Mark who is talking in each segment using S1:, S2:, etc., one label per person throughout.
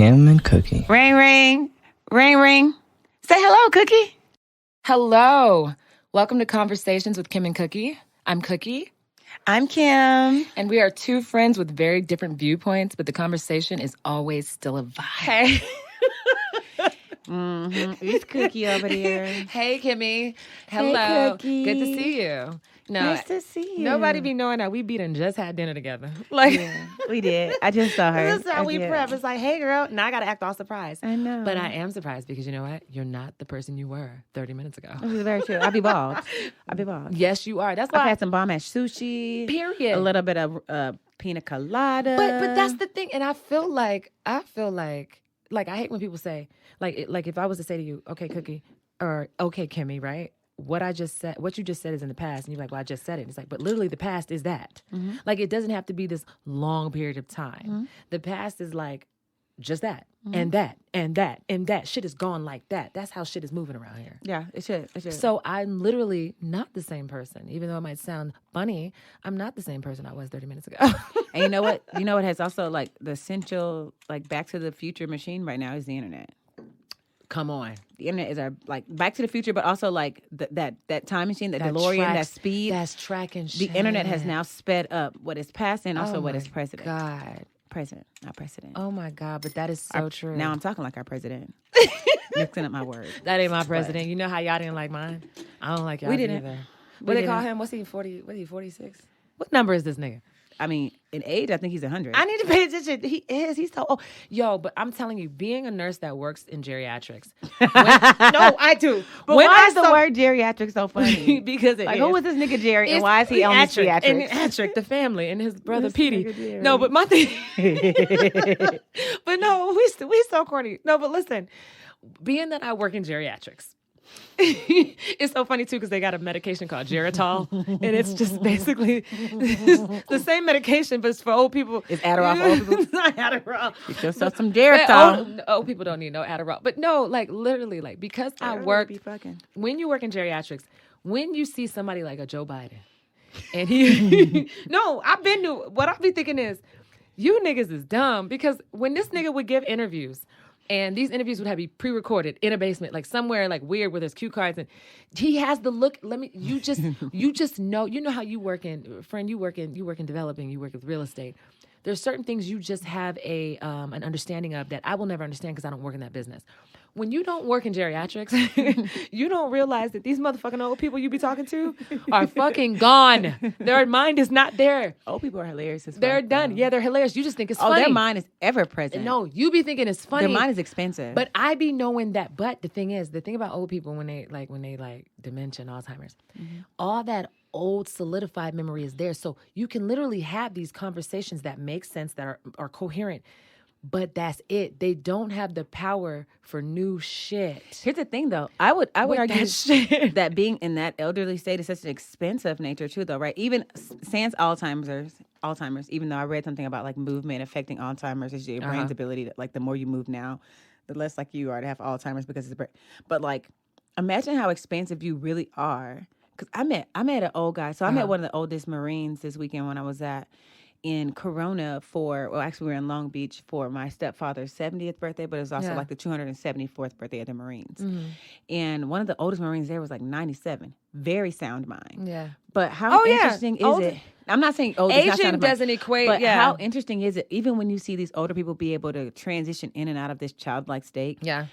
S1: Kim and Cookie.
S2: Ring, ring. Ring, ring. Say hello, Cookie.
S3: Hello. Welcome to Conversations with Kim and Cookie. I'm Cookie.
S2: I'm Kim.
S3: And we are two friends with very different viewpoints, but the conversation is always still a vibe.
S2: Hey. It's Cookie over there.
S3: Hey, Kimmy. Hello.
S2: Hey, Cookie.
S3: Good to see you. No,
S2: Nice to see you.
S3: Nobody be knowing that we beat and just had dinner together.
S2: Yeah, we did. I just saw her.
S3: This is how we prep. It's like, hey, girl. Now I got to act all surprised.
S2: I know.
S3: But I am surprised because you know what? You're not the person you were 30 minutes ago.
S2: This is very true. I'll be bald.
S3: Yes, you are. That's why
S2: I've had some bomb-ass sushi.
S3: Period.
S2: A little bit of pina colada.
S3: But that's the thing. And I feel like I hate when people say, like if I was to say to you, okay, Cookie, or okay, Kimmy, right? What you just said is in the past. And you're like, well, I just said it. It's like, but literally the past is that. Mm-hmm. Like, it doesn't have to be this long period of time. Mm-hmm. The past is like just that, mm-hmm. and that, and that, and that. Shit is gone like that. That's how shit is moving around here.
S2: Yeah, it should.
S3: So I'm literally not the same person. Even though it might sound funny, I'm not the same person I was 30 minutes ago.
S2: And you know what? You know what has also, like, the essential, like, Back to the Future machine right now is the internet.
S3: Come on.
S2: The internet is our, like, Back to the Future, but also, like, that time machine, that DeLorean, that speed.
S3: That's tracking shit.
S2: The internet has now sped up what is past and also what is present.
S3: God.
S2: Present, not precedent.
S3: Oh, my God. But that is so true.
S2: Now I'm talking like our president. Mixing up my words.
S3: That ain't my president. You know how y'all didn't like mine? I don't like y'all either. What they call him? What's he, 40? What is he, 46? What number is this nigga?
S2: I mean, in age, I think he's 100.
S3: I need to pay attention. He is. He's so old. Yo, but I'm telling you, being a nurse that works in geriatrics. No, I do.
S2: But why is the word geriatric so funny?
S3: Because it
S2: like,
S3: is.
S2: who is this nigga Jerry and why is he on this geriatrics?
S3: And Atric, the family, and his brother Petey. No, but my thing. But no, we so corny. No, but listen, being that I work in geriatrics, it's so funny too because they got a medication called Geritol, and it's just basically the same medication, but it's for old people.
S2: It's Adderall for old people.
S3: It's not Adderall.
S2: Get yourself some Geritol.
S3: Old people don't need no Adderall, but no, like literally, like because I work. When you work in geriatrics, when you see somebody like a Joe Biden, and he, no, I've been to what I be thinking is, you niggas is dumb because when this nigga would give interviews. And these interviews would have be pre-recorded in a basement, like somewhere like weird with his cue cards. And he has the look. You just know how you work in developing, you work with real estate. There's certain things you just have an understanding of that I will never understand because I don't work in that business. When you don't work in geriatrics, you don't realize that these motherfucking old people you be talking to are fucking gone. Their mind is not there.
S2: Old people are hilarious as fuck.
S3: They're done. Yeah, they're hilarious. You just think it's funny.
S2: Their mind is ever present.
S3: No, you be thinking it's funny.
S2: Their mind is expensive.
S3: But I be knowing that. But the thing about old people when they dementia and Alzheimer's, all that old solidified memory is there. So you can literally have these conversations that make sense, that are coherent. But that's it. They don't have the power for new shit.
S2: Here's the thing, though. I would argue that being in that elderly state is such an expensive nature, too, though, right? Even sans Alzheimer's, even though I read something about, like, movement affecting Alzheimer's, is your brain's ability to, like, the more you move now, the less likely you are to have Alzheimer's because it's a brain. But, like, imagine how expensive you really are. Because I met an old guy. So I met one of the oldest Marines this weekend when I was in Corona actually we were in Long Beach for my stepfather's 70th birthday, but it was also like the 274th birthday of the Marines. Mm-hmm. And one of the oldest Marines there was like 97. Very sound mind.
S3: Yeah.
S2: But how interesting is it? I'm not saying old.
S3: Aging doesn't equate.
S2: But how interesting is it, even when you see these older people be able to transition in and out of this childlike state?
S3: Yeah.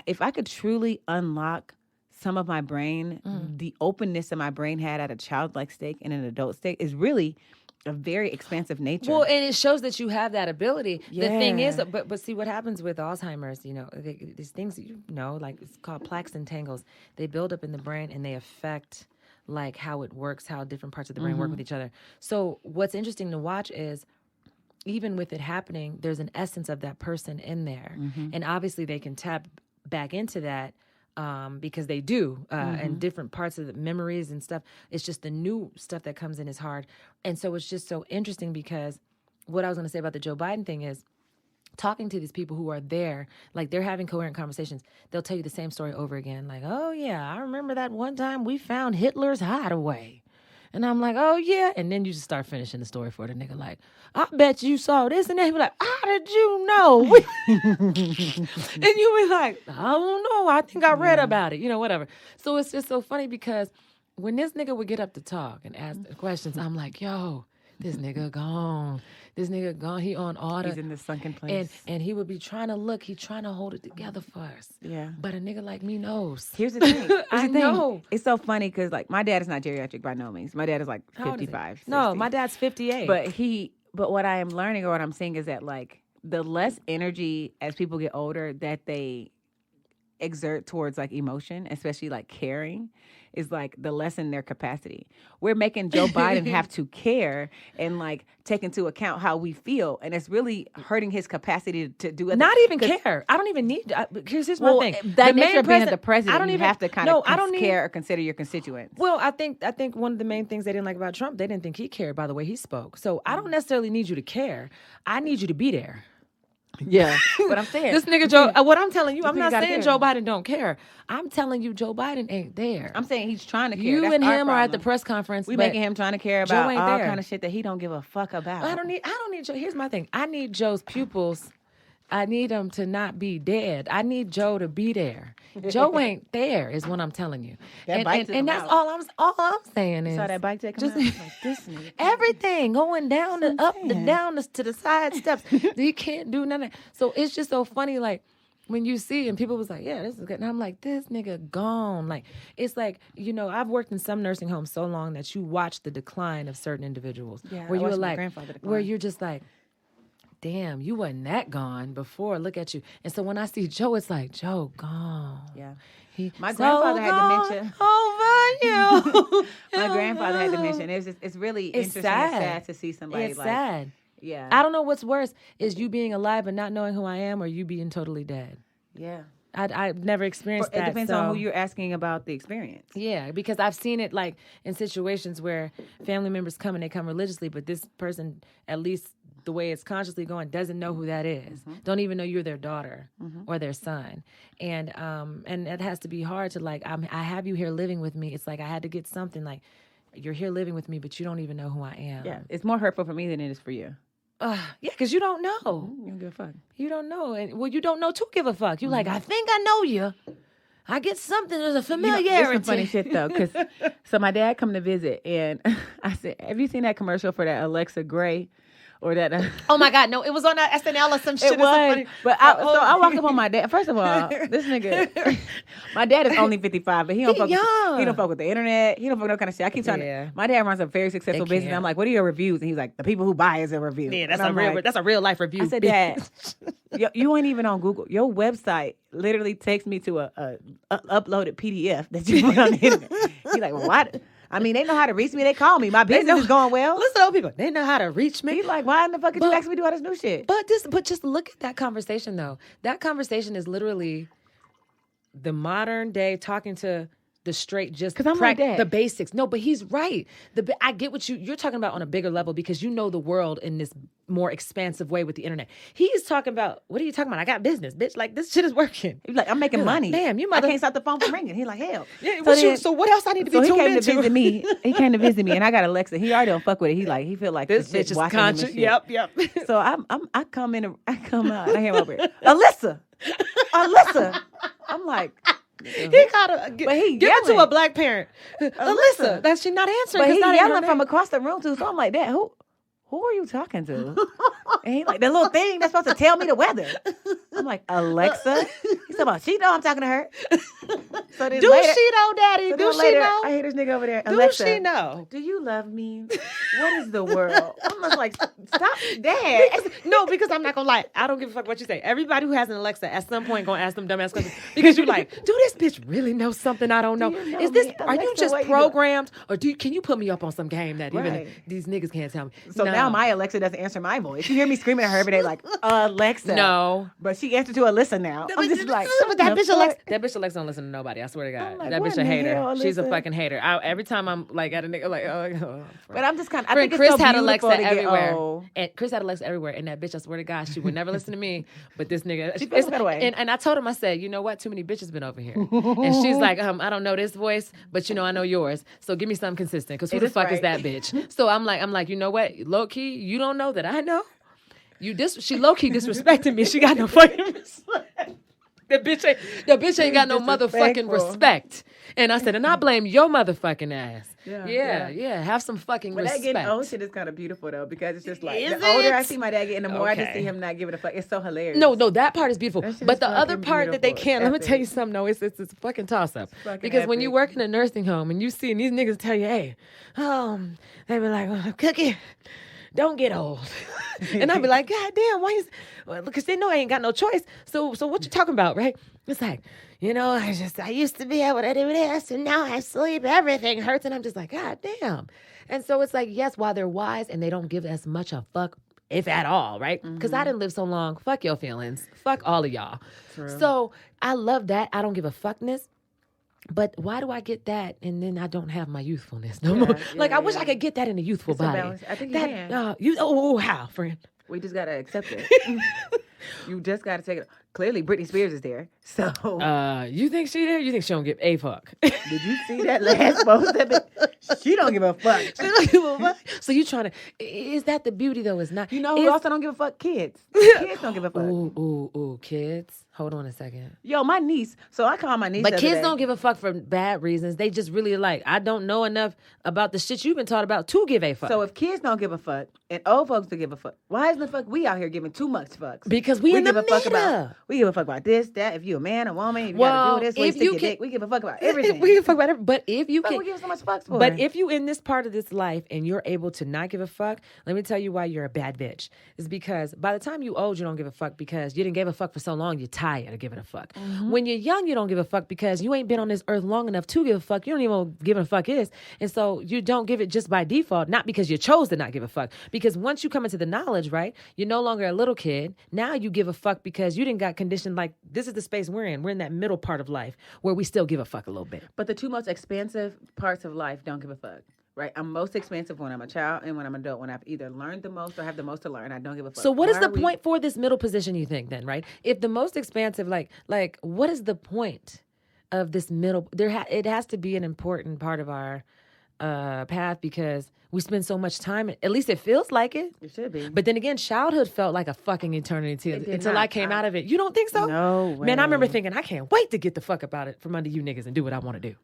S2: If I could truly unlock some of my brain, the openness that my brain had at a childlike state in an adult state is really a very expansive nature.
S3: Well, and it shows that you have that ability. Yeah. The thing is, but see what happens with Alzheimer's, these things, like it's called plaques and tangles. They build up in the brain and they affect like how it works, how different parts of the brain work with each other. So what's interesting to watch is even with it happening, there's an essence of that person in there. Mm-hmm. And obviously they can tap back into that because they do, and different parts of the memories and stuff. It's just the new stuff that comes in is hard. And so it's just so interesting because what I was going to say about the Joe Biden thing is talking to these people who are there, like they're having coherent conversations. They'll tell you the same story over again. Like, oh yeah, I remember that one time we found Hitler's hideaway. And I'm like, oh, yeah. And then you just start finishing the story for the nigga. Like, I bet you saw this and that. He be like, how did you know? And you be like, I don't know. I think I read about it. You know, whatever. So it's just so funny because when this nigga would get up to talk and ask the questions, I'm like, yo, this nigga gone. This nigga gone. He on order.
S2: He's in the sunken place.
S3: And he would be trying to look. He trying to hold it together for us.
S2: Yeah.
S3: But a nigga like me knows.
S2: Here's the thing.
S3: I know.
S2: It's so funny because, like, my dad is not geriatric by no means. My dad is, like, 55, 60.
S3: No, my dad's 58.
S2: But what I am learning or what I'm seeing is that, like, the less energy as people get older that they exert towards, like, emotion, especially, like, caring, is like the less in their capacity. We're making Joe Biden have to care and like take into account how we feel, and it's really hurting his capacity to do it.
S3: Not even care. I don't even need. Here's my thing.
S2: That nature of being the president, I don't even have to kind of care or consider your constituents.
S3: Well, I think one of the main things they didn't like about Trump, they didn't think he cared by the way he spoke. So I don't necessarily need you to care. I need you to be there.
S2: Yeah, but I'm saying
S3: this nigga Joe. What I'm telling you, I'm not saying Joe Biden don't care. I'm telling you, Joe Biden ain't there.
S2: I'm saying he's trying to care.
S3: You and him are at the press conference.
S2: We making him trying to care about all
S3: there.
S2: kind of shit that he don't give a fuck about.
S3: I don't need Joe. Here's my thing. I need Joe's pupils. I need them to not be dead. I need Joe to be there. Joe ain't there, is what I'm telling you. And that's all I'm saying is.
S2: You saw that bike take him out? Like, this nigga.
S3: Everything going down to the side steps. You can't do nothing. So it's just so funny, like, when you see and people was like, yeah, this is good. And I'm like, this nigga gone. Like, it's like, you know, I've worked in some nursing homes so long that you watch the decline of certain individuals.
S2: Yeah,
S3: where you're like, where you're just like, damn, you wasn't that gone before. Look at you. And so when I see Joe, it's like, Joe gone.
S2: Yeah. My grandfather had dementia.
S3: Over you.
S2: My grandfather had dementia. It's really interesting and sad to see somebody
S3: it's sad.
S2: Yeah.
S3: I don't know what's worse, is you being alive and not knowing who I am, or you being totally dead.
S2: Yeah.
S3: I've never experienced that.
S2: It depends on who you're asking about the experience.
S3: Yeah, because I've seen it like in situations where family members come and they come religiously, but this person, at least the way it's consciously going, doesn't know who that is. Mm-hmm. Don't even know you're their daughter or their son. And it has to be hard to like, I have you here living with me. It's like I had to get something like, you're here living with me, but you don't even know who I am.
S2: Yeah, it's more hurtful for me than it is for you.
S3: Yeah, because you don't know.
S2: You don't give a fuck.
S3: You don't know. And well, you don't know to give a fuck. You like, I think I know you. I get something. There's a familiarity.
S2: You know, some funny shit though, because so my dad come to visit, and I said, "Have you seen that commercial for that Alexa Gray?" Or that
S3: oh my God, no, it was on SNL or some shit.
S2: It was, but I walk up on my dad. First of all, this nigga, my dad is only 55, but he don't fuck with the internet. He don't fuck with no kind of shit. I keep telling him, my dad runs a very successful business. And I'm like, what are your reviews? And he's like, the people who buy is a review.
S3: Yeah, that's a real life review.
S2: I said, Dad, you ain't even on Google. Your website literally takes me to a uploaded PDF that you put on the internet. He's like, well, why? I mean, they know how to reach me. They call me. My business is going well.
S3: Listen to old people. They know how to reach me.
S2: He's like, why in the fuck did you ask me to do all this new shit?
S3: But just look at that conversation, though. That conversation is literally the modern day talking to the straight, just
S2: because I'm like that.
S3: The basics. No, but he's right. I get what you're talking about on a bigger level because you know the world in this more expansive way with the internet. He's talking about, what are you talking about? I got business, bitch. Like, this shit is working.
S2: He's like, I'm making money.
S3: Damn,
S2: I can't stop the phone from ringing. He's like, hell.
S3: Yeah, so what else I need to be tuned into?
S2: He came to visit me, and I got Alexa. He already don't fuck with it. He feel like
S3: this bitch is conscious. Yep.
S2: So I come out, and I hear him over here, Alyssa. I'm like,
S3: he gotta give it to a black parent. Alyssa, that she not answering.
S2: But he's yelling from across the room too. So I'm like, Dad, who are you talking to? And he's like, the little thing that's supposed to tell me the weather. I'm like, Alexa? He's talking about, she know I'm talking to her. So
S3: do later, she know, Daddy?
S2: So
S3: do she know?
S2: I hear this nigga over there.
S3: Do
S2: Alexa,
S3: she know?
S2: Do you love me? What is the world? I'm just like, stop, Dad.
S3: No, because I'm not gonna lie. I don't give a fuck what you say. Everybody who has an Alexa at some point gonna ask them dumbass questions because you're like, do this bitch really know something I don't know? Is this? Are you just programmed, or can you put me up on some game that even these niggas can't tell me?
S2: So now now my Alexa doesn't answer my voice. You hear me screaming at her every day like, Alexa.
S3: No.
S2: But she answered to Alyssa now. I'm just like,
S3: that bitch Alexa don't listen to nobody. I swear to God.
S2: Like,
S3: that bitch a hater.
S2: Hell,
S3: She's a fucking hater. Every time I'm like at a nigga, like, oh.
S2: But I'm just kind of, I think
S3: Chris
S2: it's so
S3: had Alexa
S2: beautiful to
S3: everywhere. And Chris had Alexa everywhere. And that bitch, I swear to God, she would never listen to me. But this nigga,
S2: she feels that way.
S3: And I told him, I said, you know what? Too many bitches been over here. And she's like, I don't know this voice, but you know, I know yours. So give me something consistent. Because who the fuck is that bitch? So I'm like, you know what? Low key, you don't know that I know. She low key disrespected me. She got no fucking respect. The bitch ain't got no motherfucking respect. And I said, and I blame your motherfucking ass. Yeah. Have some fucking respect.
S2: That getting old shit is kind of beautiful though, because it's just like the older I see my dad getting, the more I just see him not giving a fuck. It's so hilarious.
S3: No, that part is beautiful. But the other part that they can't, let me tell you something. No, it's a fucking toss up. Because when you work in a nursing home and you see and these niggas tell you, hey, they be like, Cookie, don't get old. And I'll be like, God damn, why is, because they know I ain't got no choice. So what you talking about, right? It's like, you know, I used to be able to do this and now I sleep, everything hurts. And I'm just like, God damn. And so it's like, yes, while they're wise and they don't give as much a fuck, if at all, right? Because I didn't live so long. Fuck your feelings. Fuck all of y'all.
S2: True.
S3: So I love that. I don't give a fuckness. But why do I get that and then I don't have my youthfulness no more? I wish I could get that in a youthful body.
S2: I think you can.
S3: How, friend?
S2: We just got to accept it. You just got to take it. Clearly, Britney Spears is there. So,
S3: you think she there? You think she don't give a fuck?
S2: Did you see that last post of it? She don't give a fuck. She don't give a fuck.
S3: So you trying to? Is that the beauty though? Is not.
S2: You know who also don't give a fuck? Kids. Kids don't give a fuck.
S3: Ooh, kids. Hold on a second.
S2: Yo, my niece. So I call my niece.
S3: But kids don't give a fuck for bad reasons. They just really like, I don't know enough about the shit you've been taught about to give a fuck.
S2: So if kids don't give a fuck and old folks don't give a fuck, why isn't the fuck we out here giving too much fucks?
S3: Because we in the
S2: give a fuck about. We give a fuck about this, that. If you a man, a woman, if you gotta do this, if you dick, we give a fuck about everything.
S3: We give a fuck about everything. But if you can,
S2: we give so much fucks for.
S3: But if you in this part of this life and you're able to not give a fuck, let me tell you why you're a bad bitch. It's because by the time you old, you don't give a fuck because you didn't give a fuck for so long. You're tired of giving a fuck. Mm-hmm. When you're young, you don't give a fuck because you ain't been on this earth long enough to give a fuck. You don't even know what giving a fuck is. And so you don't give it just by default, not because you chose to not give a fuck. Because once you come into the knowledge, right, you're no longer a little kid. Now you give a fuck because you didn't got conditioned like this is the space we're in. We're in that middle part of life where we still give a fuck a little bit.
S2: But the two most expansive parts of life don't give a fuck. Right, I'm most expansive when I'm a child and when I'm an adult. When I've either learned the most or have the most to learn, I don't give a fuck.
S3: So what is the point for this middle position? You think then, right? If the most expansive, like, what is the point of this middle? It has to be an important part of our path because we spend so much time. At least it feels like it.
S2: It should be.
S3: But then again, childhood felt like a fucking eternity until I came out of it. You don't think so?
S2: No way.
S3: Man, I remember thinking, I can't wait to get the fuck up out of it from under you niggas and do what I want to do.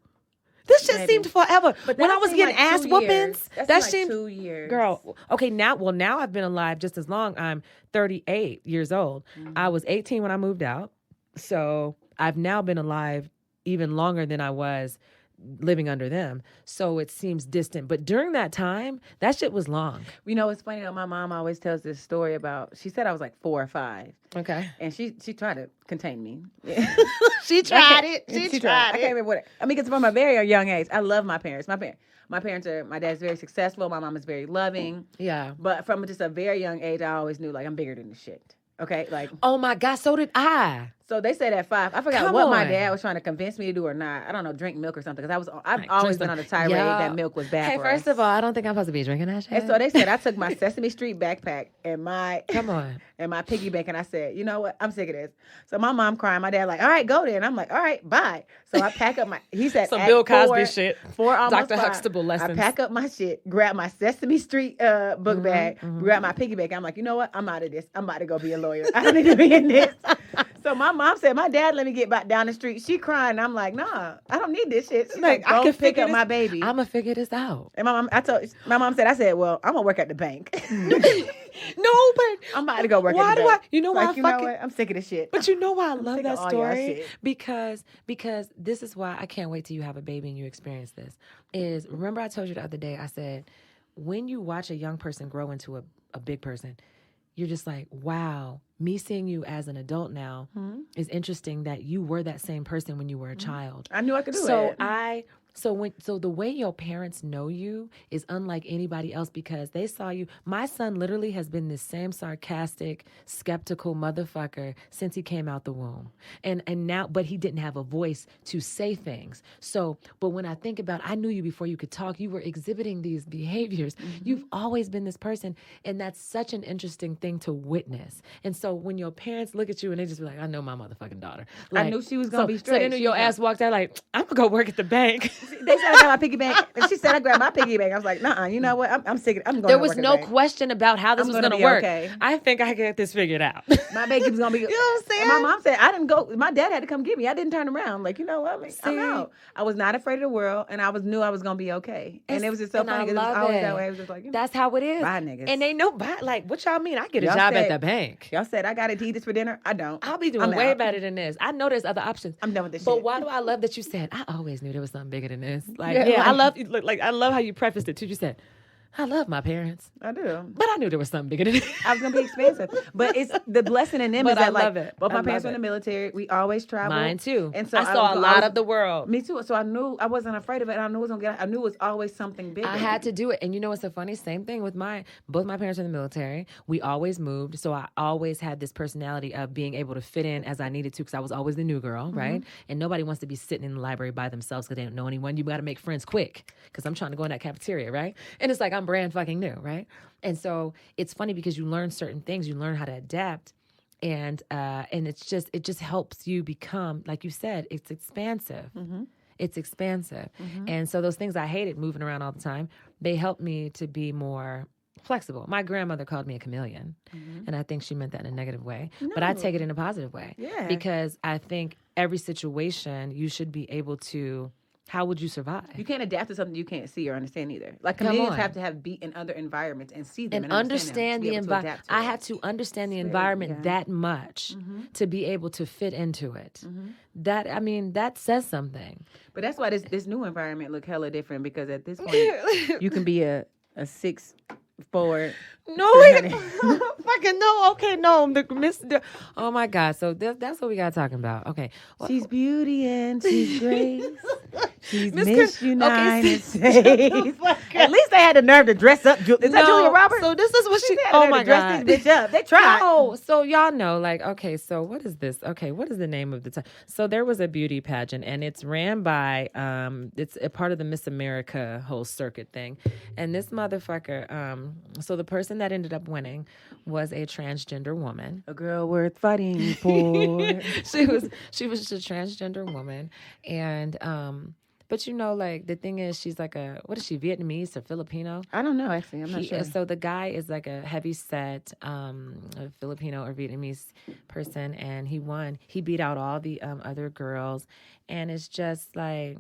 S3: This shit seemed forever. But when I was getting like ass whoopings, that seemed
S2: 2 years.
S3: Girl, okay, now I've been alive just as long. I'm 38 years old. Mm-hmm. I was 18 when I moved out. So I've now been alive even longer than I was living under them. So it seems distant. But during that time, that shit was long.
S2: You know, it's funny though. My mom always tells this story about, she said I was like 4 or 5.
S3: Okay.
S2: And she tried to contain me.
S3: She tried it. She tried it.
S2: I can't remember what I mean, because from a very young age, I love my parents. My parents my dad's very successful. My mom is very loving.
S3: Yeah.
S2: But from just a very young age, I always knew like I'm bigger than this shit. Okay? Like,
S3: oh my God, so did I.
S2: So they said at 5. I forgot what my dad was trying to convince me to do or not. I don't know, drink milk or something. Because I've always been on a tirade that milk was bad for us.
S3: Hey, first of all, I don't think I'm supposed to be drinking that shit.
S2: And so they said I took my Sesame Street backpack and my and my piggy bank, and I said, you know what? I'm sick of this. So my mom crying. My dad like, all right, go then. I'm like, all right, bye. So I pack up he said,
S3: some Bill Cosby shit.
S2: 4 almost
S3: Dr.
S2: 5.
S3: Huxtable lessons.
S2: I pack up my shit, grab my Sesame Street book bag, grab my piggy bank. I'm like, you know what? I'm out of this. I'm about to go be a lawyer. I don't need to be in this. So my mom said, my dad let me get back down the street. She crying. I'm like, nah, I don't need this shit. She's like, I can pick up my baby.
S3: I'm going to figure this out.
S2: And my mom said, well, I'm going to work at the bank.
S3: No, but
S2: I'm about to go work at the bank.
S3: You know why?
S2: You know what? I'm sick of this shit.
S3: But you know why I love that story? Because this is why I can't wait till you have a baby and you experience this. Remember I told you the other day, I said, when you watch a young person grow into a big person, you're just like, wow, me seeing you as an adult now is interesting that you were that same person when you were a child.
S2: I knew I could do it.
S3: So I So the way your parents know you is unlike anybody else because they saw you. My son literally has been this same sarcastic, skeptical motherfucker since he came out the womb. And now, but he didn't have a voice to say things. So, but when I think about, I knew you before you could talk, you were exhibiting these behaviors. You've always been this person. And that's such an interesting thing to witness. And so when your parents look at you and they just be like, I know my motherfucking daughter. Like,
S2: I knew she was going to be straight.
S3: So then your ass walked out like, I'm going to go work at the bank.
S2: They said I got my piggy bank. And she said I grabbed my piggy bank. I was like, nah, you know what? I'm sick. I'm going
S3: There
S2: to
S3: was
S2: work at
S3: no
S2: the bank.
S3: question about how this was going to work. Okay. I think I get this figured out.
S2: My baby was going to be. You know what I'm saying? My mom said I didn't go. My dad had to come get me. I didn't turn around. Like, you know what? I'm out. I was not afraid of the world, and I knew I was going to be okay. And it was just so funny because it was always that way. It was just like, you know,
S3: that's how it is.
S2: Bye, niggas.
S3: And they know, like, what y'all mean? I get a job at the bank.
S2: Y'all said I got to eat this for dinner. I don't.
S3: I'll be doing way better than this. I know there's other options.
S2: I'm done with this shit.
S3: But why do I love that you said, I always knew there was something bigger than this? Like, I love how you prefaced it too. You said, I love my parents.
S2: I do.
S3: But I knew there was something bigger than it.
S2: I was going to be expensive. But it's the blessing in them is that,
S3: I love it.
S2: Both my parents were in the military. We always traveled.
S3: Mine too.
S2: And so
S3: I saw a lot of the world.
S2: Me too. So I knew I wasn't afraid of it. And I knew it was always something bigger.
S3: I had to do it. And you know what's so funny? Same thing with both my parents were in the military. We always moved. So I always had this personality of being able to fit in as I needed to because I was always the new girl, right? And nobody wants to be sitting in the library by themselves because they don't know anyone. You got to make friends quick because I'm trying to go in that cafeteria, right? And it's like I'm brand fucking new, right? And so it's funny because you learn certain things, you learn how to adapt, and it just helps you become, like you said, it's expansive. It's expansive. And so those things I hated moving around all the time, they helped me to be more flexible. My grandmother called me a chameleon, and I think she meant that in a negative way, but I take it in a positive way because I think every situation you should be able to. How would you survive?
S2: You can't adapt to something you can't see or understand either. Like chameleons have to be in other environments and see them
S3: and understand the environment. I had to understand the environment that much to be able to fit into it. That says something.
S2: But that's why this new environment look hella different because at this point you can be a 6'4".
S3: Fucking no. Okay, no. Oh my God. So that's what we got talking about. Okay.
S2: Well, she's beauty and she's grace. She's Miss United States. At least they had the nerve to dress up. Is that Julia Roberts?
S3: So this is what she. Oh my God.
S2: Dress this bitch up. They tried.
S3: Oh, so y'all know, like, okay. So what is this? Okay, what is the name of the time? So there was a beauty pageant, and it's ran by. It's a part of the Miss America whole circuit thing, and this motherfucker. So the person that ended up winning was a transgender woman.
S2: A girl worth fighting for.
S3: she was a transgender woman, and but you know, like the thing is, she's like what is she, Vietnamese or Filipino?
S2: I don't know, actually. I'm not sure.
S3: So the guy is like a heavy set a Filipino or Vietnamese person, and he won. He beat out all the other girls, and it's just like,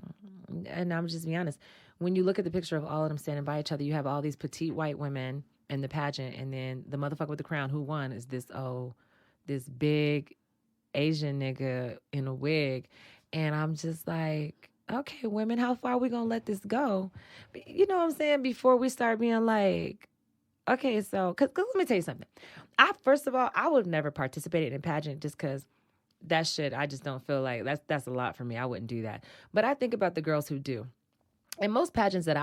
S3: and I'm just being honest. When you look at the picture of all of them standing by each other, you have all these petite white women in the pageant, and then the motherfucker with the crown who won is this big Asian nigga in a wig, and I'm just like, okay, women, how far are we gonna let this go? You know what I'm saying? Before we start being like, okay, so, cause let me tell you something. First of all, I would have never participated in a pageant just because that shit, I just don't feel like that's a lot for me. I wouldn't do that. But I think about the girls who do. And most pageants that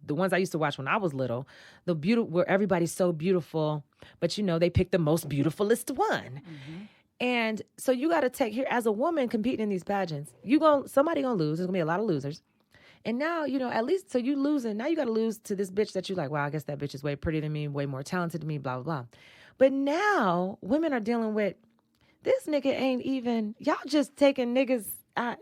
S3: the ones I used to watch when I was little, where everybody's so beautiful, but you know, they pick the most beautifulest one. And so you got to take here as a woman competing in these pageants, somebody gonna lose. There's gonna be a lot of losers. And now, you know, at least, so you losing. Now you got to lose to this bitch that you like, wow, I guess that bitch is way prettier than me, way more talented than me, blah, blah, blah. But now women are dealing with, this nigga ain't even, y'all just taking niggas,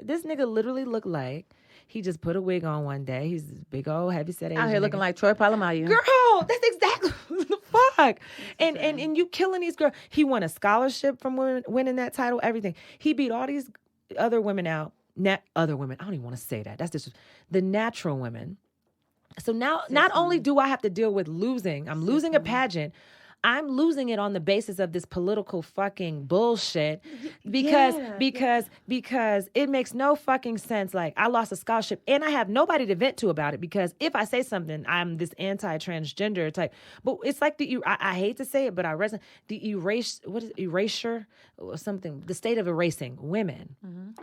S3: this nigga literally looked like, he just put a wig on one day. He's this big old heavy-set Asian
S2: out here looking like Troy Polamalu.
S3: Girl, that's exactly what the fuck. And you killing these girls. He won a scholarship from winning that title, everything. He beat all these other women out. Other women. I don't even want to say that. That's just the natural women. So now, not only do I have to deal with losing, I'm losing a pageant, I'm losing it on the basis of this political fucking bullshit because it makes no fucking sense. Like, I lost a scholarship and I have nobody to vent to about it because if I say something, I'm this anti-transgender type. But it's like I hate to say it, but I resonate. Erasure or something, the state of erasing women.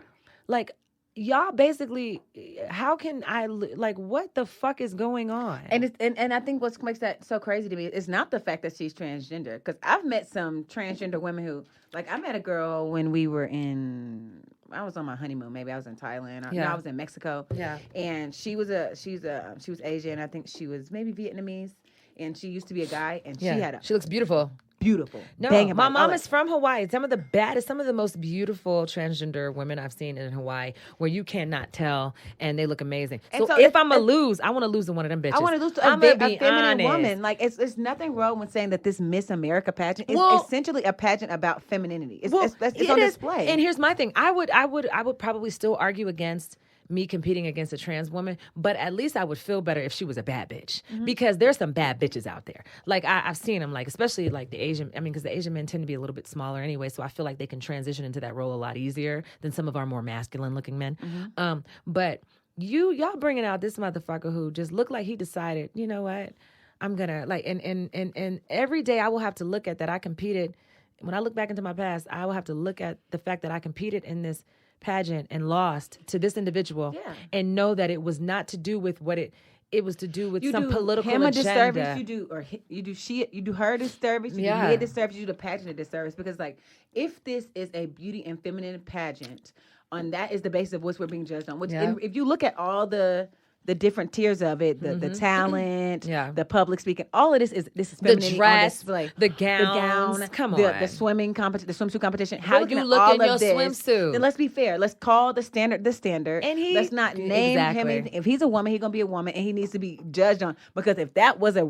S3: Like, y'all basically, how can I, like, what the fuck is going on?
S2: And I think what makes that so crazy to me is not the fact that she's transgender. Because I've met some transgender women who, like, I met a girl when I was on my honeymoon. Maybe I was in Thailand. No, I was in Mexico.
S3: Yeah.
S2: And she was Asian. I think she was maybe Vietnamese. And she used to be a guy. And
S3: she looks beautiful.
S2: Beautiful.
S3: No, my mom is from Hawaii. Some of the most beautiful transgender women I've seen in Hawaii, where you cannot tell, and they look amazing. So if I'm gonna lose, I want to lose to one of them bitches.
S2: I want to lose to a feminine woman. Like, it's nothing wrong with saying that this Miss America pageant is essentially a pageant about femininity. It's on display.
S3: And here's my thing: I would probably still argue against me competing against a trans woman, but at least I would feel better if she was a bad bitch, because there's some bad bitches out there. Like, I've seen them, like, especially like the Asian, because the Asian men tend to be a little bit smaller anyway, so I feel like they can transition into that role a lot easier than some of our more masculine looking men. But y'all bringing out this motherfucker who just looked like he decided, you know what, I'm gonna, like, and every day I will have to look at that I competed. When I look back into my past, I will have to look at the fact that I competed in this pageant and lost to this individual, and know that it was not to do with what it was to do with some political agenda.
S2: Disservice, you do her a disservice, you do me a disservice, you do the pageant a disservice, because, like, if this is a beauty and feminine pageant, on that is the basis of what we're being judged on. Which, if you look at all the different tiers of it, the talent, the public speaking, all of this is femininity,
S3: the dress,
S2: on display.
S3: the gowns, come on,
S2: the swimming competition, the swimsuit competition.
S3: How you look in your swimsuit?
S2: Then let's be fair. Let's call the standard, and let's not name him anything. If he's a woman, he's gonna be a woman, and he needs to be judged on, because if that was a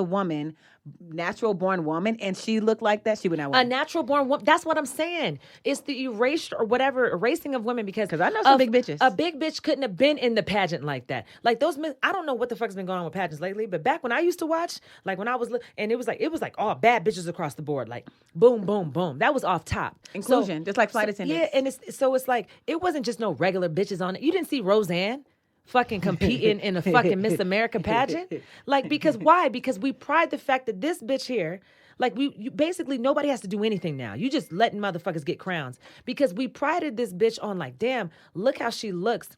S2: woman, natural born woman, and she looked like that, she would not win.
S3: A natural born woman. That's what I'm saying. It's the erasing of women, because
S2: I know some big bitches.
S3: A big bitch couldn't have been in the pageant like that. Like, those men, I don't know what the fuck's been going on with pageants lately, but back when I used to watch, like, when I was and it was like all bad bitches across the board, like boom, boom, boom. That was off top.
S2: Inclusion, just like flight attendants.
S3: Yeah, and it's like, it wasn't just no regular bitches on it. You didn't see Roseanne fucking competing in a fucking Miss America pageant. Like, because why? Because we pride the fact that this bitch here, like, you basically, nobody has to do anything now. You just letting motherfuckers get crowns, because we prided this bitch on, like, damn, look how she looks,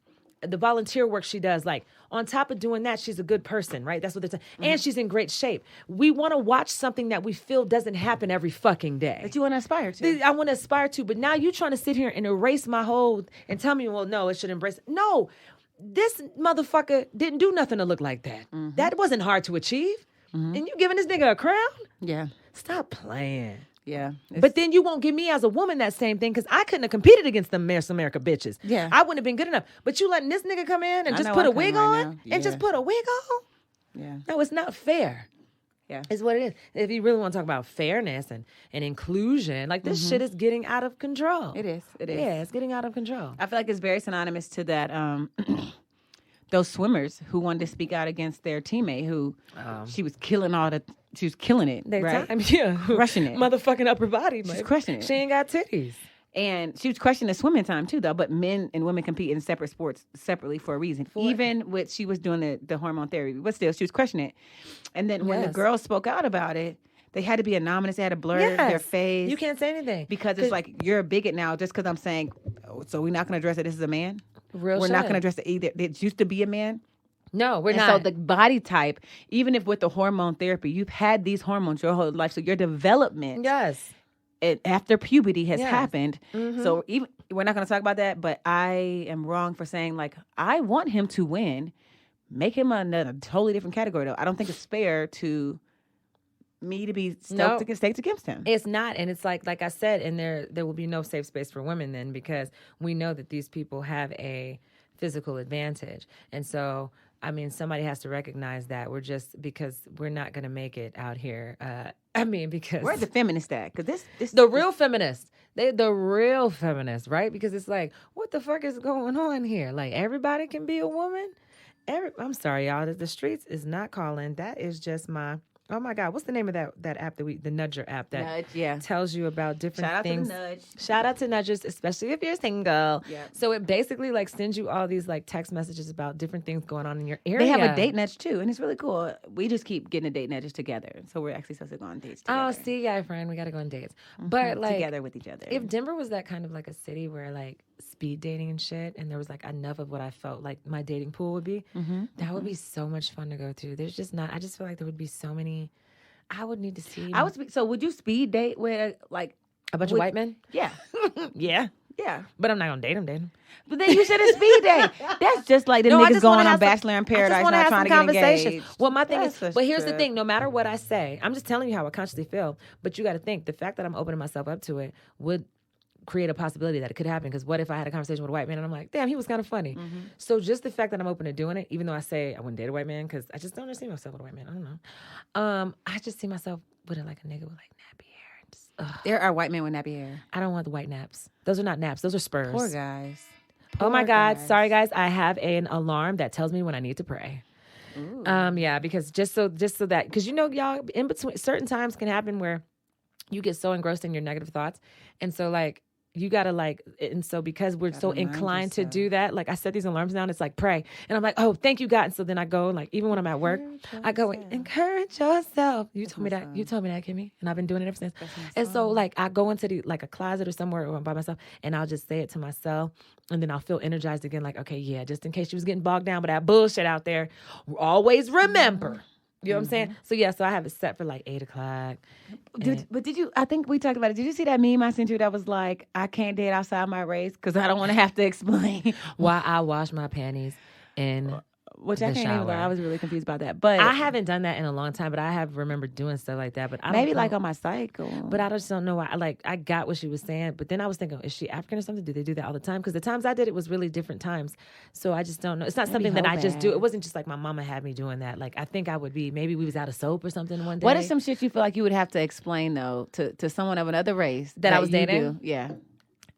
S3: the volunteer work she does. Like, on top of doing that, she's a good person, right? That's what they're saying. And she's in great shape. We want to watch something that we feel doesn't happen every fucking day.
S2: That you want to aspire to.
S3: I want to aspire to, but now you trying to sit here and erase my whole, and tell me, well, no, it should embrace it. No. This motherfucker didn't do nothing to look like that. That wasn't hard to achieve. And you giving this nigga a crown?
S2: Yeah.
S3: Stop playing.
S2: Yeah.
S3: But then you won't give me as a woman that same thing, because I couldn't have competed against the Miss America bitches.
S2: Yeah.
S3: I wouldn't have been good enough. But you letting this nigga come in and just put a wig on? And just put a wig on?
S2: Yeah.
S3: No, it's not fair.
S2: Yeah.
S3: It's what it is. If you really want to talk about fairness and inclusion, like, this shit is getting out of control.
S2: It is.
S3: Yeah, it's getting out of control.
S2: I feel like it's very synonymous to that, those swimmers who wanted to speak out against their teammate who she was killing it, right? Crushing it.
S3: Motherfucking upper body.
S2: She's crushing it.
S3: She ain't got titties.
S2: And she was crushing the swimming time too, though. But men and women compete in separate sports separately for a reason. Even with, she was doing the hormone therapy, but still, she was crushing it. And then when the girls spoke out about it, they had to be anonymous. They had to blur their face.
S3: You can't say anything.
S2: Because it's like, you're a bigot now just because I'm saying, so we're not going to address that this is a man?
S3: We're
S2: not going to address it either. It used to be a man.
S3: No, we're
S2: not. So the body type, even if with the hormone therapy, you've had these hormones your whole life. So your development, after puberty has happened. So even we're not going to talk about that. But I am wrong for saying, like, I want him to win. Make him a totally different category, though. I don't think it's fair to me to be staked against him.
S3: It's not, and it's like I said, and there will be no safe space for women then, because we know that these people have a physical advantage, and so, I mean, somebody has to recognize that because we're not going to make it out here. Because
S2: where's the feminist at? Because this
S3: the real feminists, the real feminists, right? Because it's like, what the fuck is going on here? Like, everybody can be a woman. I'm sorry, y'all. The streets is not calling. That is just my. Oh my God, what's the name of that app the Nudger app that tells you about different things?
S2: Shout out to the Nudge.
S3: Shout out to Nudgers, especially if you're single.
S2: Yeah.
S3: So it basically like sends you all these like text messages about different things going on in your area.
S2: They have a date nudge too, and it's really cool. We just keep getting the date nudges together. So we're actually supposed to go on dates together.
S3: Oh, see, friend, we got to go on dates. But like
S2: together with each other.
S3: If Denver was that kind of like a city where like speed dating and shit, and there was like enough of what I felt like my dating pool would be, that would be so much fun to go through. There's just not. I just feel like there would be so many. I would need to see.
S2: So would you speed date with like
S3: a bunch of white men?
S2: Yeah,
S3: yeah.
S2: Yeah.
S3: But I'm not gonna date him.
S2: But then you shouldn't speed date. That's just like the niggas going on Bachelor in Paradise not trying to get engaged.
S3: Well, my thing is, but here's the thing. No matter what I say, I'm just telling you how I consciously feel. But you got to think, the fact that I'm opening myself up to it would create a possibility that it could happen. Because what if I had a conversation with a white man and I'm like, damn, he was kind of funny. So just the fact that I'm open to doing it, even though I say I wouldn't date a white man, because I just don't see myself with a white man. I don't know. I just see myself with like a nigga with like nappy hair.
S2: There are white men with nappy hair.
S3: I don't want the white naps. Those are not naps. Those are spurs.
S2: Poor guys.
S3: Oh my God. Sorry, guys. I have an alarm that tells me when I need to pray. Ooh. Yeah, because just so that, because y'all, in between, certain times can happen where you get so engrossed in your negative thoughts. And so like, you gotta like, and so because we're so inclined to do that, like I set these alarms down, it's like pray. And I'm like, oh, thank you, God. And so then I go, like, even when I'm at work, I go, encourage yourself. You told me that, Kimmy. And I've been doing it ever since. And so like, I go into like a closet or somewhere or by myself and I'll just say it to myself. And then I'll feel energized again, like, okay, yeah, just in case you was getting bogged down by that bullshit out there, always remember. You know what I'm saying? So yeah, so I have it set for like 8:00.
S2: But did you, I think we talked about it. Did you see that meme I sent you that was like, I can't date outside my race because I don't want to have to explain
S3: why I wash my panties in
S2: Which I can't even lie. I was really confused about that. But
S3: I haven't done that in a long time, but I have remembered doing stuff like that. But I
S2: maybe
S3: don't
S2: like on my cycle.
S3: But I just don't know why. I got what she was saying, but then I was thinking, is she African or something? Do they do that all the time? Because the times I did it was really different times. So I just don't know. It's not something that I just do. It wasn't just like my mama had me doing that. Like I think I would be, maybe we was out of soap or something one day.
S2: What is some shit you feel like you would have to explain though to someone of another race
S3: that I was dating?
S2: Do? Yeah.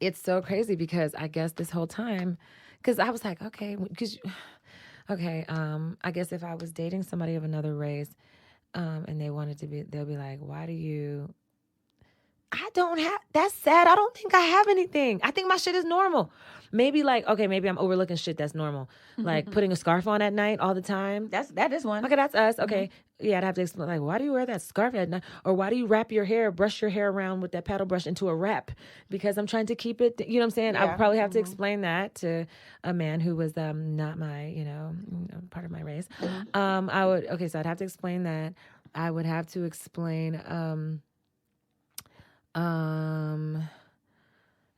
S3: It's so crazy because I guess this whole time, because I was like, okay, I guess if I was dating somebody of another race, and they wanted to be, they'll be like, why do you, I don't have, that's sad. I don't think I have anything. I think my shit is normal. Maybe like, okay, maybe I'm overlooking shit that's normal. Like putting a scarf on at night all the time.
S2: That is one.
S3: Okay, that's us. Okay. Yeah, I'd have to explain, like, why do you wear that scarf at night? Or why do you wrap your hair, brush your hair around with that paddle brush into a wrap? Because I'm trying to keep it, you know what I'm saying? Yeah. I would probably have to explain that to a man who was not my, part of my race. So I'd have to explain that. I would have to explain,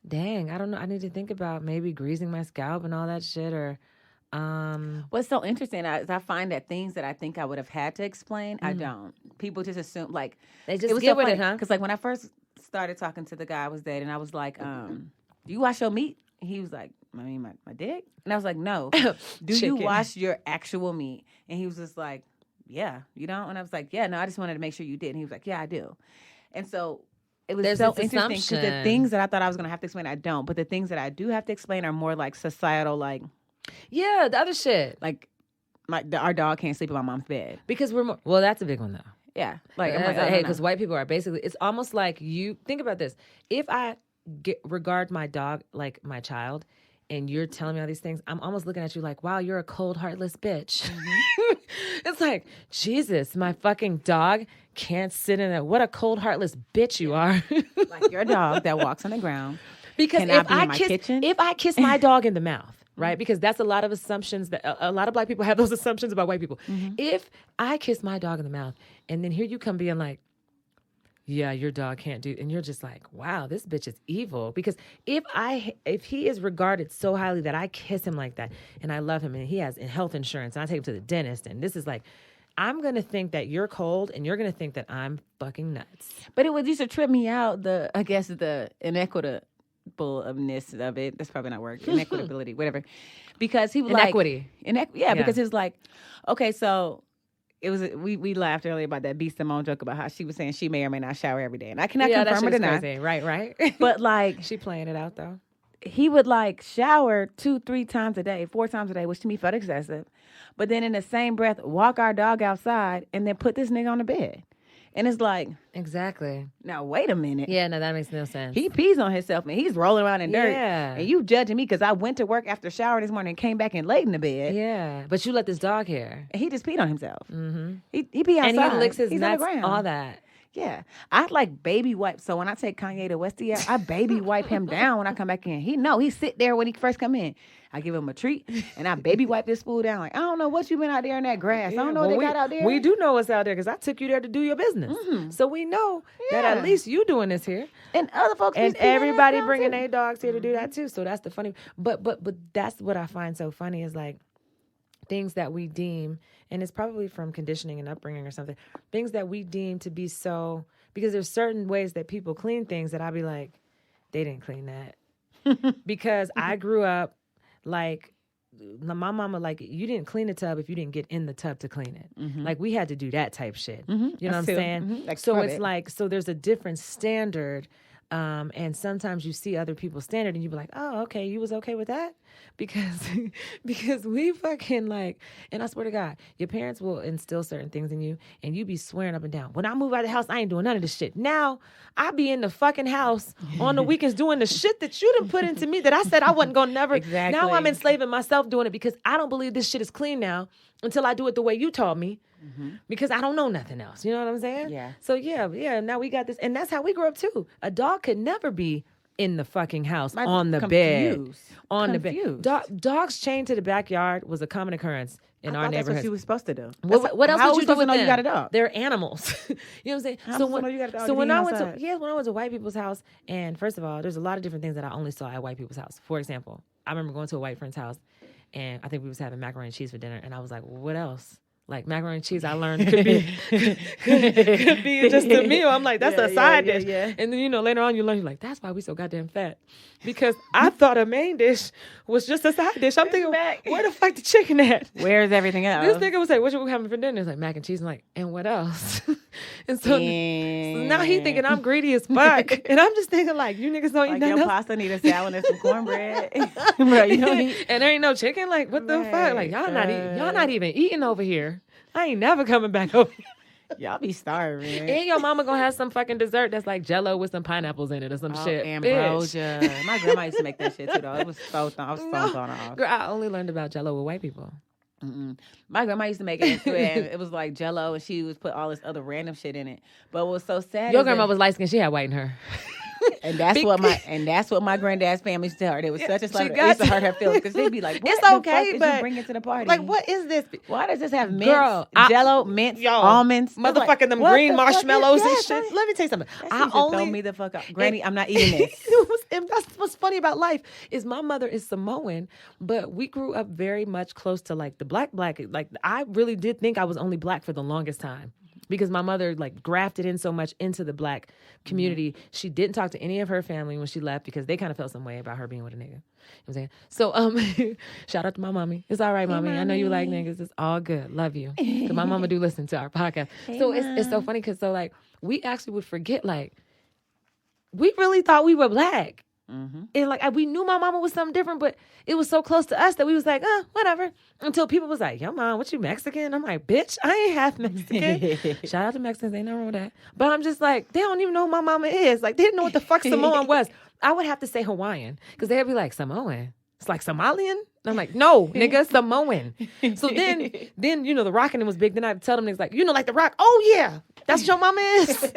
S3: dang, I don't know. I need to think about maybe greasing my scalp and all that shit, or
S2: what's so interesting is I find that things that I think I would have had to explain, I don't. People just assume, like,
S3: they just get with it, huh?
S2: Because like when I first started talking to the guy I was dating, I was like, do you wash your meat? He was like, I mean, my dick? And I was like, no. Do you wash your actual meat? And he was just like, yeah, you don't? And I was like, yeah, no, I just wanted to make sure you did. And he was like, yeah, I do. And so it was so interesting because the things that I thought I was going to have to explain, I don't. But the things that I do have to explain are more like societal, like,
S3: yeah, the other shit.
S2: Like, our dog can't sleep in my mom's bed.
S3: Because we're more... Well, that's a big one, though.
S2: Yeah.
S3: Like, I'm like, hey, because white people are basically... It's almost like you... Think about this. If I regard my dog like my child, and you're telling me all these things, I'm almost looking at you like, wow, you're a cold, heartless bitch. It's like, Jesus, my fucking dog can't sit in that. What a cold, heartless bitch you are.
S2: Like your dog that walks on the ground.
S3: Because if I kiss my dog in the mouth, right? Because that's a lot of assumptions that a lot of black people have those assumptions about white people. If I kiss my dog in the mouth and then here you come being like, yeah, your dog can't do, and you're just like, wow, this bitch is evil. Because if he is regarded so highly that I kiss him like that and I love him and he has health insurance and I take him to the dentist and this is like, I'm going to think that you're cold and you're going to think that I'm fucking nuts.
S2: But it used to trip me out, the inequitableness of it. That's probably not word. Inequitability, whatever. Because he was
S3: inequity.
S2: Because it was like, okay, so it was we laughed earlier about that B. Simone joke about how she was saying she may or may not shower every day. And I cannot confirm or deny.
S3: Crazy. Right.
S2: But like
S3: she playing it out though.
S2: He would like shower 2-3 times a day, 4 times a day, which to me felt excessive. But then in the same breath, walk our dog outside and then put this nigga on the bed. And it's like...
S3: Exactly.
S2: Now, wait a minute.
S3: Yeah, no, that makes no sense.
S2: He pees on himself and he's rolling around in dirt.
S3: Yeah.
S2: And you judging me because I went to work after showering this morning and came back and laid in the bed.
S3: Yeah. But you let this dog here.
S2: And he just peed on himself. Mm-hmm. He pee outside.
S3: And he licks his nuts, all that.
S2: Yeah, I like baby wipe. So when I take Kanye to Westie, I baby wipe him down when I come back in. He sit there when he first come in. I give him a treat and I baby wipe this fool down. Like, I don't know what you been out there in that grass. I don't know what they got out there.
S3: We do know what's out there because I took you there to do your business. So we know that at least you doing this here.
S2: And other folks
S3: and everybody bringing their dogs here to do that too. So that's the funny. But that's what I find so funny is like things that we deem, and it's probably from conditioning and upbringing or something, things that we deem to be so, because there's certain ways that people clean things that I'd be like, they didn't clean that. Because I grew up like, my mama, like, you didn't clean the tub if you didn't get in the tub to clean it. Like, we had to do that type shit. You know what I'm saying? Like, so it's like, so there's a different standard. And sometimes you see other people's standard and you be like, oh, okay, you was okay with that? Because we fucking like, and I swear to God, your parents will instill certain things in you and you be swearing up and down. When I move out of the house, I ain't doing none of this shit. Now, I be in the fucking house on the weekends doing the shit that you done put into me that I said I wasn't gonna never. Exactly. Now I'm enslaving myself doing it because I don't believe this shit is clean now until I do it the way you taught me. Because I don't know nothing else. You know what I'm saying? Yeah. So yeah, now we got this. And that's how we grew up too. A dog could never be in the fucking house, on the bed. On the bed. Dogs chained to the backyard was a common occurrence in our neighborhood. That's what
S2: you were supposed to do.
S3: What else would you do with them?
S2: You got a dog?
S3: They're animals. You know what I'm saying? When I went to white people's house, and first of all, there's a lot of different things that I only saw at white people's house. For example, I remember going to a white friend's house, and I think we was having macaroni and cheese for dinner, and I was like, well, what else? Like macaroni and cheese, I learned could be just a meal. I'm like, that's a side dish. Yeah. And then, later on you learn, you're like, that's why we so goddamn fat. Because I thought a main dish was just a side dish. I'm thinking, where the fuck the chicken at?
S2: Where's everything else?
S3: This nigga was like, what you having for dinner? It's like mac and cheese. I'm like, and what else? And so now he thinking I'm greedy as fuck. And I'm just thinking like, you niggas don't eat nothing
S2: your pasta need a salad and some cornbread. Bro, you don't eat.
S3: And there ain't no chicken? Like, what the fuck? Like, y'all not even eating over here. I ain't never coming back over here.
S2: Y'all be starving.
S3: And your mama gonna have some fucking dessert that's like Jello with some pineapples in it or some shit.
S2: Ambrosia. Bitch. My grandma used to make that shit too though. It was so I was so thrown off.
S3: Girl, I only learned about Jello with white people.
S2: My grandma used to make it and it was like Jello and she would put all this other random shit in it. But what was so sad
S3: your grandma was light skinned, she had white in her.
S2: And that's what my granddad's family used to tell her. It was such a slaughter. It used to hurt her feelings because they'd be like,
S3: "It's okay, but
S2: bring it to the party.
S3: Like, what is this?
S2: Why does this have mints, Jello, mints, almonds,
S3: motherfucking them green marshmallows and shit?" Let me tell you something.
S2: Throw me the fuck up, Granny. I'm not eating this.
S3: And that's what's funny about life is my mother is Samoan, but we grew up very much close to like the black. Like I really did think I was only black for the longest time. Because my mother like grafted in so much into the black community. She didn't talk to any of her family when she left because they kind of felt some way about her being with a nigga. You know what I'm saying? So shout out to my mommy. It's all right, mommy. I know you like niggas. It's all good. Love you. Because my mama do listen to our podcast. Hey, so it's so funny because so like we actually would forget like we really thought we were black. And like we knew my mama was something different, but it was so close to us that we was like, whatever. Until people was like, yo, mom, what you Mexican? I'm like, bitch, I ain't half Mexican. Shout out to Mexicans, ain't nothing wrong with that. But I'm just like, they don't even know who my mama is. Like, they didn't know what the fuck Samoan was. I would have to say Hawaiian because they'd be like, Samoan. It's like Somalian. I'm like, no, nigga, Samoan. So then the rockin' was big. Then I'd tell them niggas like, like the rock. Oh yeah, that's what your mama is.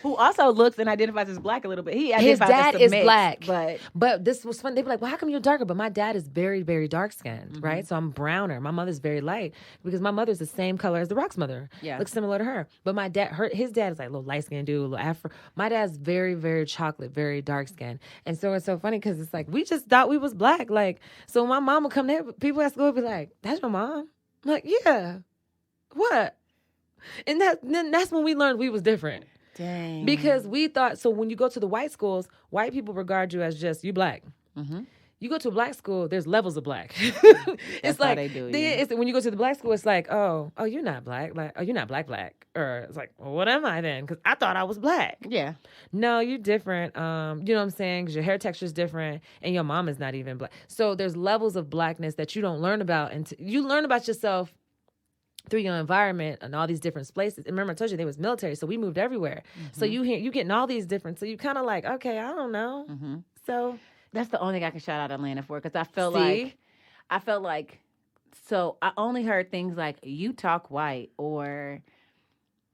S2: Who also looks and identifies as black a little bit.
S3: His dad is
S2: mix,
S3: black, but this was fun. They'd be like, well, how come you're darker? But my dad is very, very dark skinned, right? So I'm browner. My mother's very light because my mother's the same color as the rock's mother. Yeah, looks similar to her. But my dad, his dad is like a little light skinned dude, a little Afro. My dad's very, very chocolate, very dark skinned. And so it's so funny because it's like we just thought we was black. Like, so when my mom would come there, people at school would be like, that's your mom? I'm like, yeah. What? And then that's when we learned we was different.
S2: Dang.
S3: Because we thought, so when you go to the white schools, white people regard you as just, you black. You go to a black school, there's levels of black. It's like, they do, when you go to the black school, it's like, oh, you're not black. Like, oh, you're not black. Or it's like, well, what am I then? Because I thought I was black.
S2: Yeah.
S3: No, you're different. You know what I'm saying? Because your hair texture is different and your mom is not even black. So there's levels of blackness that you don't learn about. And you learn about yourself through your environment and all these different places. And remember, I told you they was military, so we moved everywhere. So you getting all these different, so you kind of like, okay, I don't know. So
S2: that's the only thing I can shout out Atlanta for because I felt like, so I only heard things like, you talk white or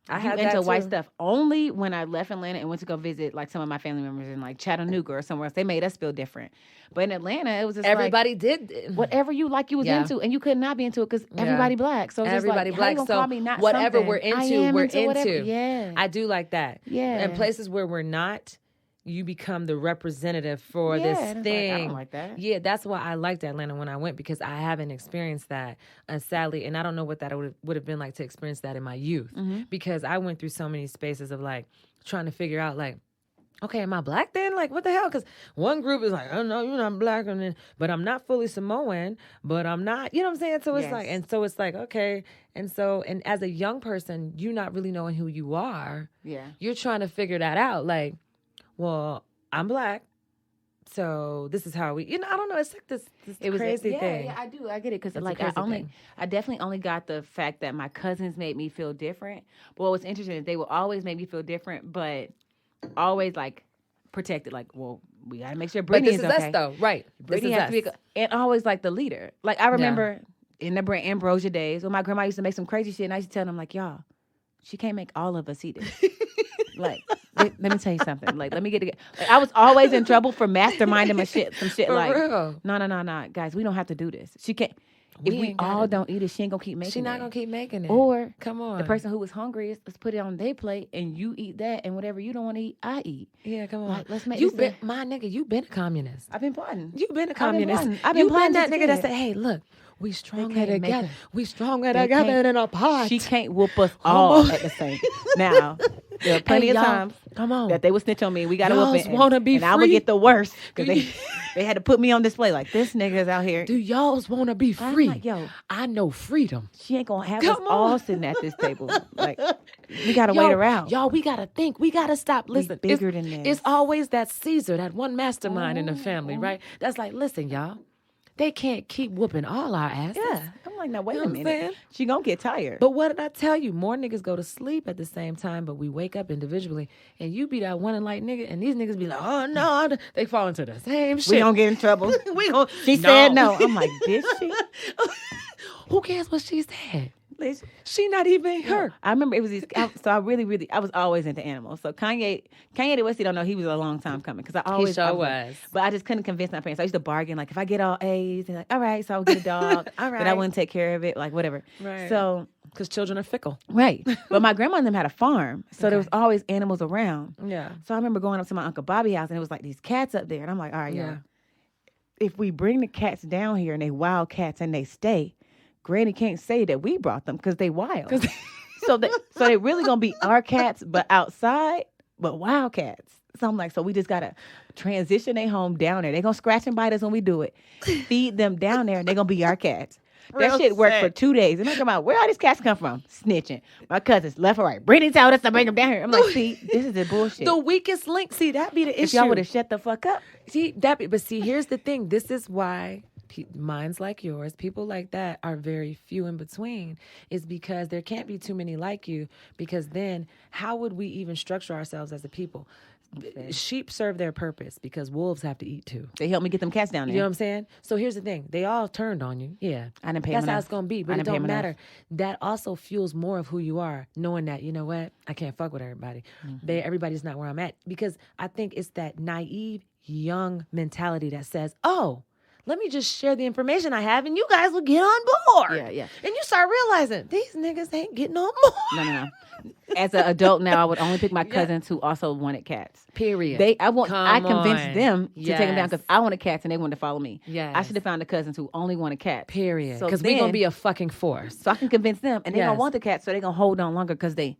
S3: I had
S2: into
S3: that
S2: white
S3: too.
S2: stuff only when I left Atlanta and went to go visit like some of my family members in like Chattanooga or somewhere else. They made us feel different. But in Atlanta, it was just
S3: Everybody
S2: like,
S3: did
S2: whatever you like, you was into, and you could not be into it because everybody black. So it's
S3: everybody
S2: just like,
S3: black.
S2: How you gonna call me not
S3: whatever
S2: something?
S3: we're into, we're into.
S2: Yeah,
S3: I do like that.
S2: Yeah,
S3: and places where we're not, you become the representative for this thing.
S2: Like, I don't like that.
S3: Yeah, that's why I liked Atlanta when I went, because I haven't experienced that. Sadly, and I don't know what that would have been like to experience that in my youth, because I went through so many spaces of like trying to figure out like, okay, am I black then? Like, what the hell? Because one group is like, oh no, you're not black, and then, but I'm not fully Samoan, but I'm not, you know what I'm saying? So it's like, and so it's like, okay, and as a young person, you're not really knowing who you are.
S2: Yeah,
S3: you're trying to figure that out, like. Well, I'm black, so this is how we. I don't know. It's like this crazy thing.
S2: Yeah, I do. I get it because like I definitely only got the fact that my cousins made me feel different. But what was interesting is they will always make me feel different, but always like protected. Like, well, we gotta make sure Brittany is okay.
S3: But this is us, though, right?
S2: Brittany has to be, and always like the leader. Like I remember in the Brand Ambrosia days when my grandma used to make some crazy shit, and I used to tell them like, y'all, she can't make all of us eat it. Like, let me tell you something. Like, let me get together. Like, I was always in trouble for masterminding some shit.
S3: For
S2: like,
S3: real.
S2: No, guys, we don't have to do this. She can't. If we all don't eat it, she ain't gonna keep making it.
S3: She's not gonna keep making it.
S2: Or
S3: come on,
S2: the person who was hungry, let's put it on their plate, and you eat that, and whatever you don't want to eat, I eat.
S3: Yeah, come on.
S2: Like, let's make
S3: you been my nigga. You been a communist.
S2: I've been plotting.
S3: You been a communist.
S2: I've been
S3: plotting that nigga that said, "Hey, look, we stronger together. We stronger together than apart."
S2: She can't whoop us all at the same. Now, there are plenty of times.
S3: Come on,
S2: that they would snitch on me. We got to whoop it.
S3: Want to be
S2: and
S3: free?
S2: I would get the worst because they had to put me on display. Like, this nigga's out here.
S3: Do y'all want to be free?
S2: I'm like, yo,
S3: I know freedom.
S2: She ain't gonna have us all sitting at this table. Like, we gotta wait around.
S3: Y'all, we gotta think. We gotta stop. Listen,
S2: bigger than this.
S3: It's always that Caesar, that one mastermind in the family, right? That's like, listen, y'all. They can't keep whooping all our asses.
S2: Yeah. I'm like, now, wait a minute. She gonna get tired.
S3: But what did I tell you? More niggas go to sleep at the same time, but we wake up individually. And you be that one and like nigga, and these niggas be like, oh, no. They fall into the same shit.
S2: We gonna get in trouble. She said no. I'm like, did she?
S3: Who cares what she said?
S2: Listen,
S3: she not even her.
S2: I remember it was these. So I was always into animals. So Kanye the West, you don't know, he was a long time coming because I always
S3: was.
S2: But I just couldn't convince my parents. I used to bargain like if I get all A's, and like all right, so I would get a dog. All right, but I wouldn't take care of it, like whatever.
S3: Right.
S2: So
S3: because children are fickle.
S2: Right. But my grandma and them had a farm, so there was always animals around.
S3: Yeah.
S2: So I remember going up to my Uncle Bobby's house and it was like these cats up there, and I'm like, all right, y'all, if we bring the cats down here and they wild cats and they stay. Granny can't say that we brought them because they wild. so they really gonna be our cats, but outside, but wild cats. So I'm like, so we just gotta transition their home down there. They gonna scratch and bite us when we do it. Feed them down there, and they gonna be our cats. That shit worked for 2 days. And I come out, where all these cats come from? Snitching. My cousins, left or right. Brittany told us to bring them down here. I'm like, see, this is the bullshit.
S3: The weakest link. See, that be the issue.
S2: If y'all would have shut the fuck up.
S3: See, but see, here's the thing. This is why minds like yours, people like that are very few in between, is because there can't be too many like you, because then how would we even structure ourselves as a people? Okay. Sheep serve their purpose because wolves have to eat too.
S2: They helped me get them cats down there.
S3: You know what I'm saying? So here's the thing. They all turned on you. Yeah.
S2: I didn't pay
S3: That's
S2: enough.
S3: how it's going to be. But it don't matter. That also fuels more of who you are, knowing that, you know what? I can't fuck with everybody. Mm-hmm. Everybody's not where I'm at. Because I think it's that naive, young mentality that says, oh, let me just share the information I have and you guys will get on board.
S2: Yeah.
S3: And you start realizing these niggas ain't getting on board.
S2: No. As an adult now, I would only pick my cousins who also wanted cats.
S3: Period.
S2: I convinced them to take them down because I wanted cats and they wanted to follow me.
S3: Yes.
S2: I should have found the cousins who only wanted cats.
S3: Period. Because we're going to be a fucking force.
S2: So I can convince them and they're going to want the cats, so they're going to hold on longer because they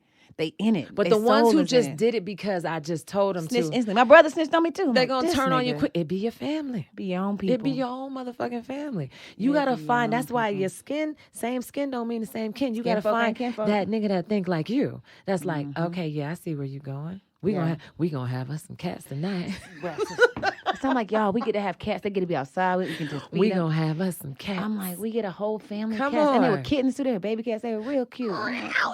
S2: in it.
S3: But the ones who just did it because I just told them
S2: snitch
S3: to.
S2: Instantly. My brother snitched on me too.
S3: They're going to turn on you quick. It be your family.
S2: Be your own people.
S3: It be your own motherfucking family. You got to find, that's why your same skin don't mean the same kin. You got to find that nigga that think like you. That's like, okay, yeah, I see where you going. We gonna have us some cats tonight.
S2: So I'm like, y'all, we get to have cats. They get to be outside. We can just feed
S3: We
S2: them.
S3: gonna have us some cats.
S2: I'm like, we get a whole family
S3: Come
S2: of cats. And they were
S3: on.
S2: kittens too. They were baby cats. They were real cute.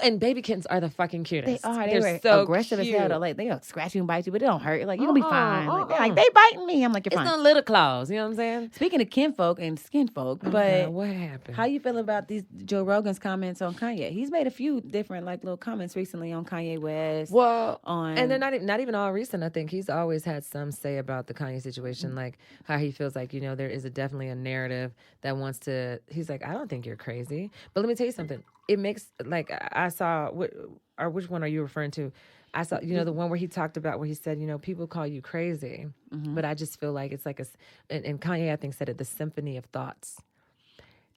S3: And baby kittens are the fucking cutest.
S2: They are.
S3: They're
S2: They were
S3: so
S2: aggressive
S3: cute.
S2: as hell. Though. Like, they'll scratch you and bite you, but it don't hurt. Like, you're going to be fine. Like, they're like,
S3: uh-uh.
S2: they biting me. I'm like, you're
S3: It's
S2: fine.
S3: no little claws. You know what I'm saying?
S2: Speaking of kinfolk and skinfolk, but
S3: God, what happened?
S2: how you feel about these Joe Rogan's comments on Kanye? He's made a few different like little comments recently on Kanye West.
S3: Well,
S2: on
S3: and they're not even all recent. I think he's always had some say about the Kanye situation, like how he feels like, you know, there is definitely a narrative that wants to. He's like, I don't think you're crazy, but let me tell you something. It makes like I saw which one are you referring to? I saw, you know, the one where he talked about where he said, you know, people call you crazy, but I just feel like it's like and Kanye I think said it, the symphony of thoughts.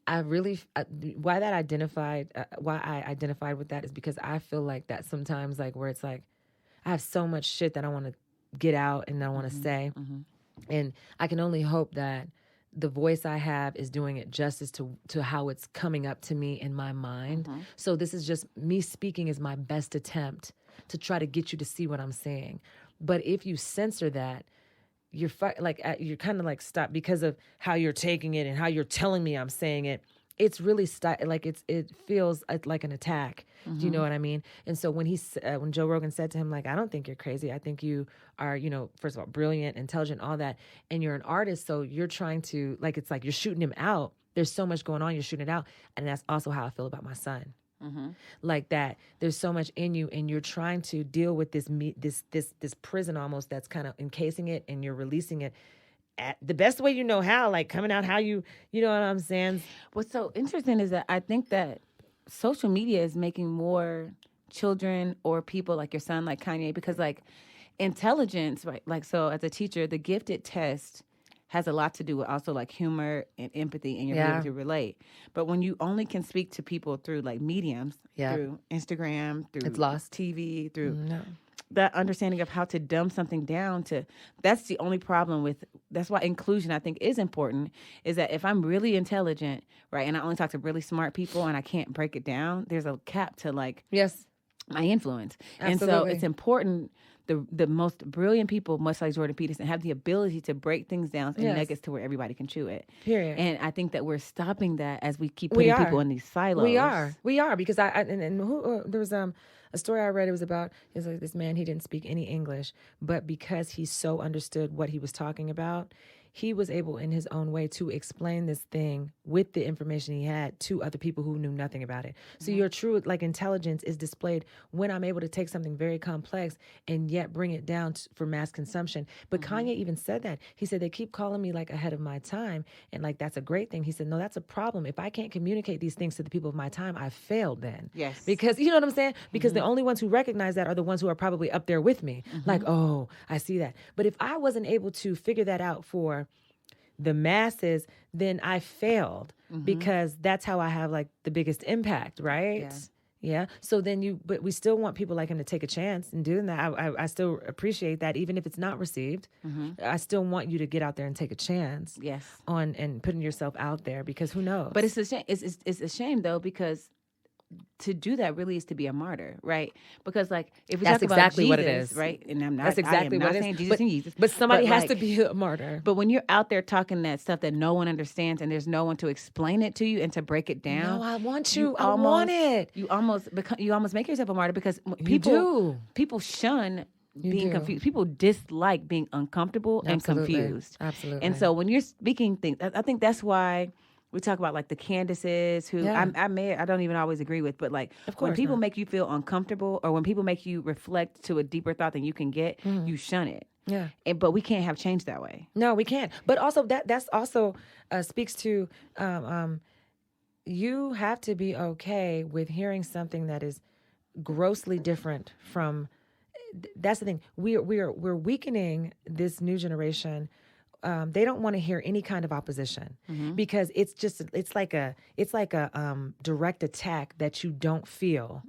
S3: Why I identified with that is because I feel like that sometimes, like where it's like I have so much shit that I want to get out and I want to say, and I can only hope that the voice I have is doing it justice to how it's coming up to me in my mind. So this is just me speaking is my best attempt to try to get you to see what I'm saying. But if you censor that, you're kind of like stop because of how you're taking it and how you're telling me I'm saying it. It's really it feels like an attack. Do you know what I mean? And so when when Joe Rogan said to him, like, I don't think you're crazy. I think you are, you know, first of all, brilliant, intelligent, all that. And you're an artist. So you're trying to it's like you're shooting him out. There's so much going on. You're shooting it out. And that's also how I feel about my son. Like that there's so much in you and you're trying to deal with this prison almost that's kind of encasing it and you're releasing it at the best way you know how, like coming out how you know what I'm saying.
S2: What's so interesting is that I think that social media is making more children or people like your son, like Kanye, because like intelligence, right? Like, so as a teacher, the gifted test has a lot to do with also like humor and empathy and your ability to relate. But when you only can speak to people through like mediums, through Instagram, through
S3: it's lost.
S2: TV, through that understanding of how to dumb something down to, that's the only problem with, that's why inclusion I think is important, is that if I'm really intelligent, right, and I only talk to really smart people and I can't break it down, there's a cap to like my influence. Absolutely. And so it's important. The most brilliant people, much like Jordan Peterson, have the ability to break things down in nuggets to where everybody can chew it. Period. And I think that we're stopping that as we keep putting people in these silos.
S3: We are because there was a story I read. It was like this man. He didn't speak any English, but because he so understood what he was talking about, he was able in his own way to explain this thing with the information he had to other people who knew nothing about it. So your true intelligence is displayed when I'm able to take something very complex and yet bring it down for mass consumption. But Kanye even said that. He said, they keep calling me ahead of my time. And that's a great thing. He said, no, that's a problem. If I can't communicate these things to the people of my time, I failed then. Yes. Because you know what I'm saying? Because the only ones who recognize that are the ones who are probably up there with me. Oh, I see that. But if I wasn't able to figure that out for the masses, then I failed because that's how I have the biggest impact, right? Yeah. So then but we still want people like him to take a chance and doing that. I still appreciate that, even if it's not received. I still want you to get out there and take a chance. Yes. On and putting yourself out there, because who knows?
S2: But it's a shame. It's a shame though, because to do that really is to be a martyr, right? Because if we talk about Jesus,
S3: what it is,
S2: right? And I'm not.
S3: That's exactly what it is.
S2: Jesus,
S3: but somebody has to be a martyr.
S2: But when you're out there talking that stuff that no one understands, and there's no one to explain it to you and to break it down,
S3: no, I want you. I want it.
S2: You almost make yourself a martyr, because people shun being confused. People dislike being uncomfortable and confused. Absolutely. And so when you're speaking things, I think that's why we talk about the Candaces who I don't even always agree with, but when people make you feel uncomfortable, or when people make you reflect to a deeper thought than you can get, you shun it. Yeah. But we can't have change that way.
S3: No, we can't. But also that's also speaks to you have to be okay with hearing something that is grossly different from. That's the thing. We're weakening this new generation. They don't want to hear any kind of opposition because it's like a direct attack that you don't feel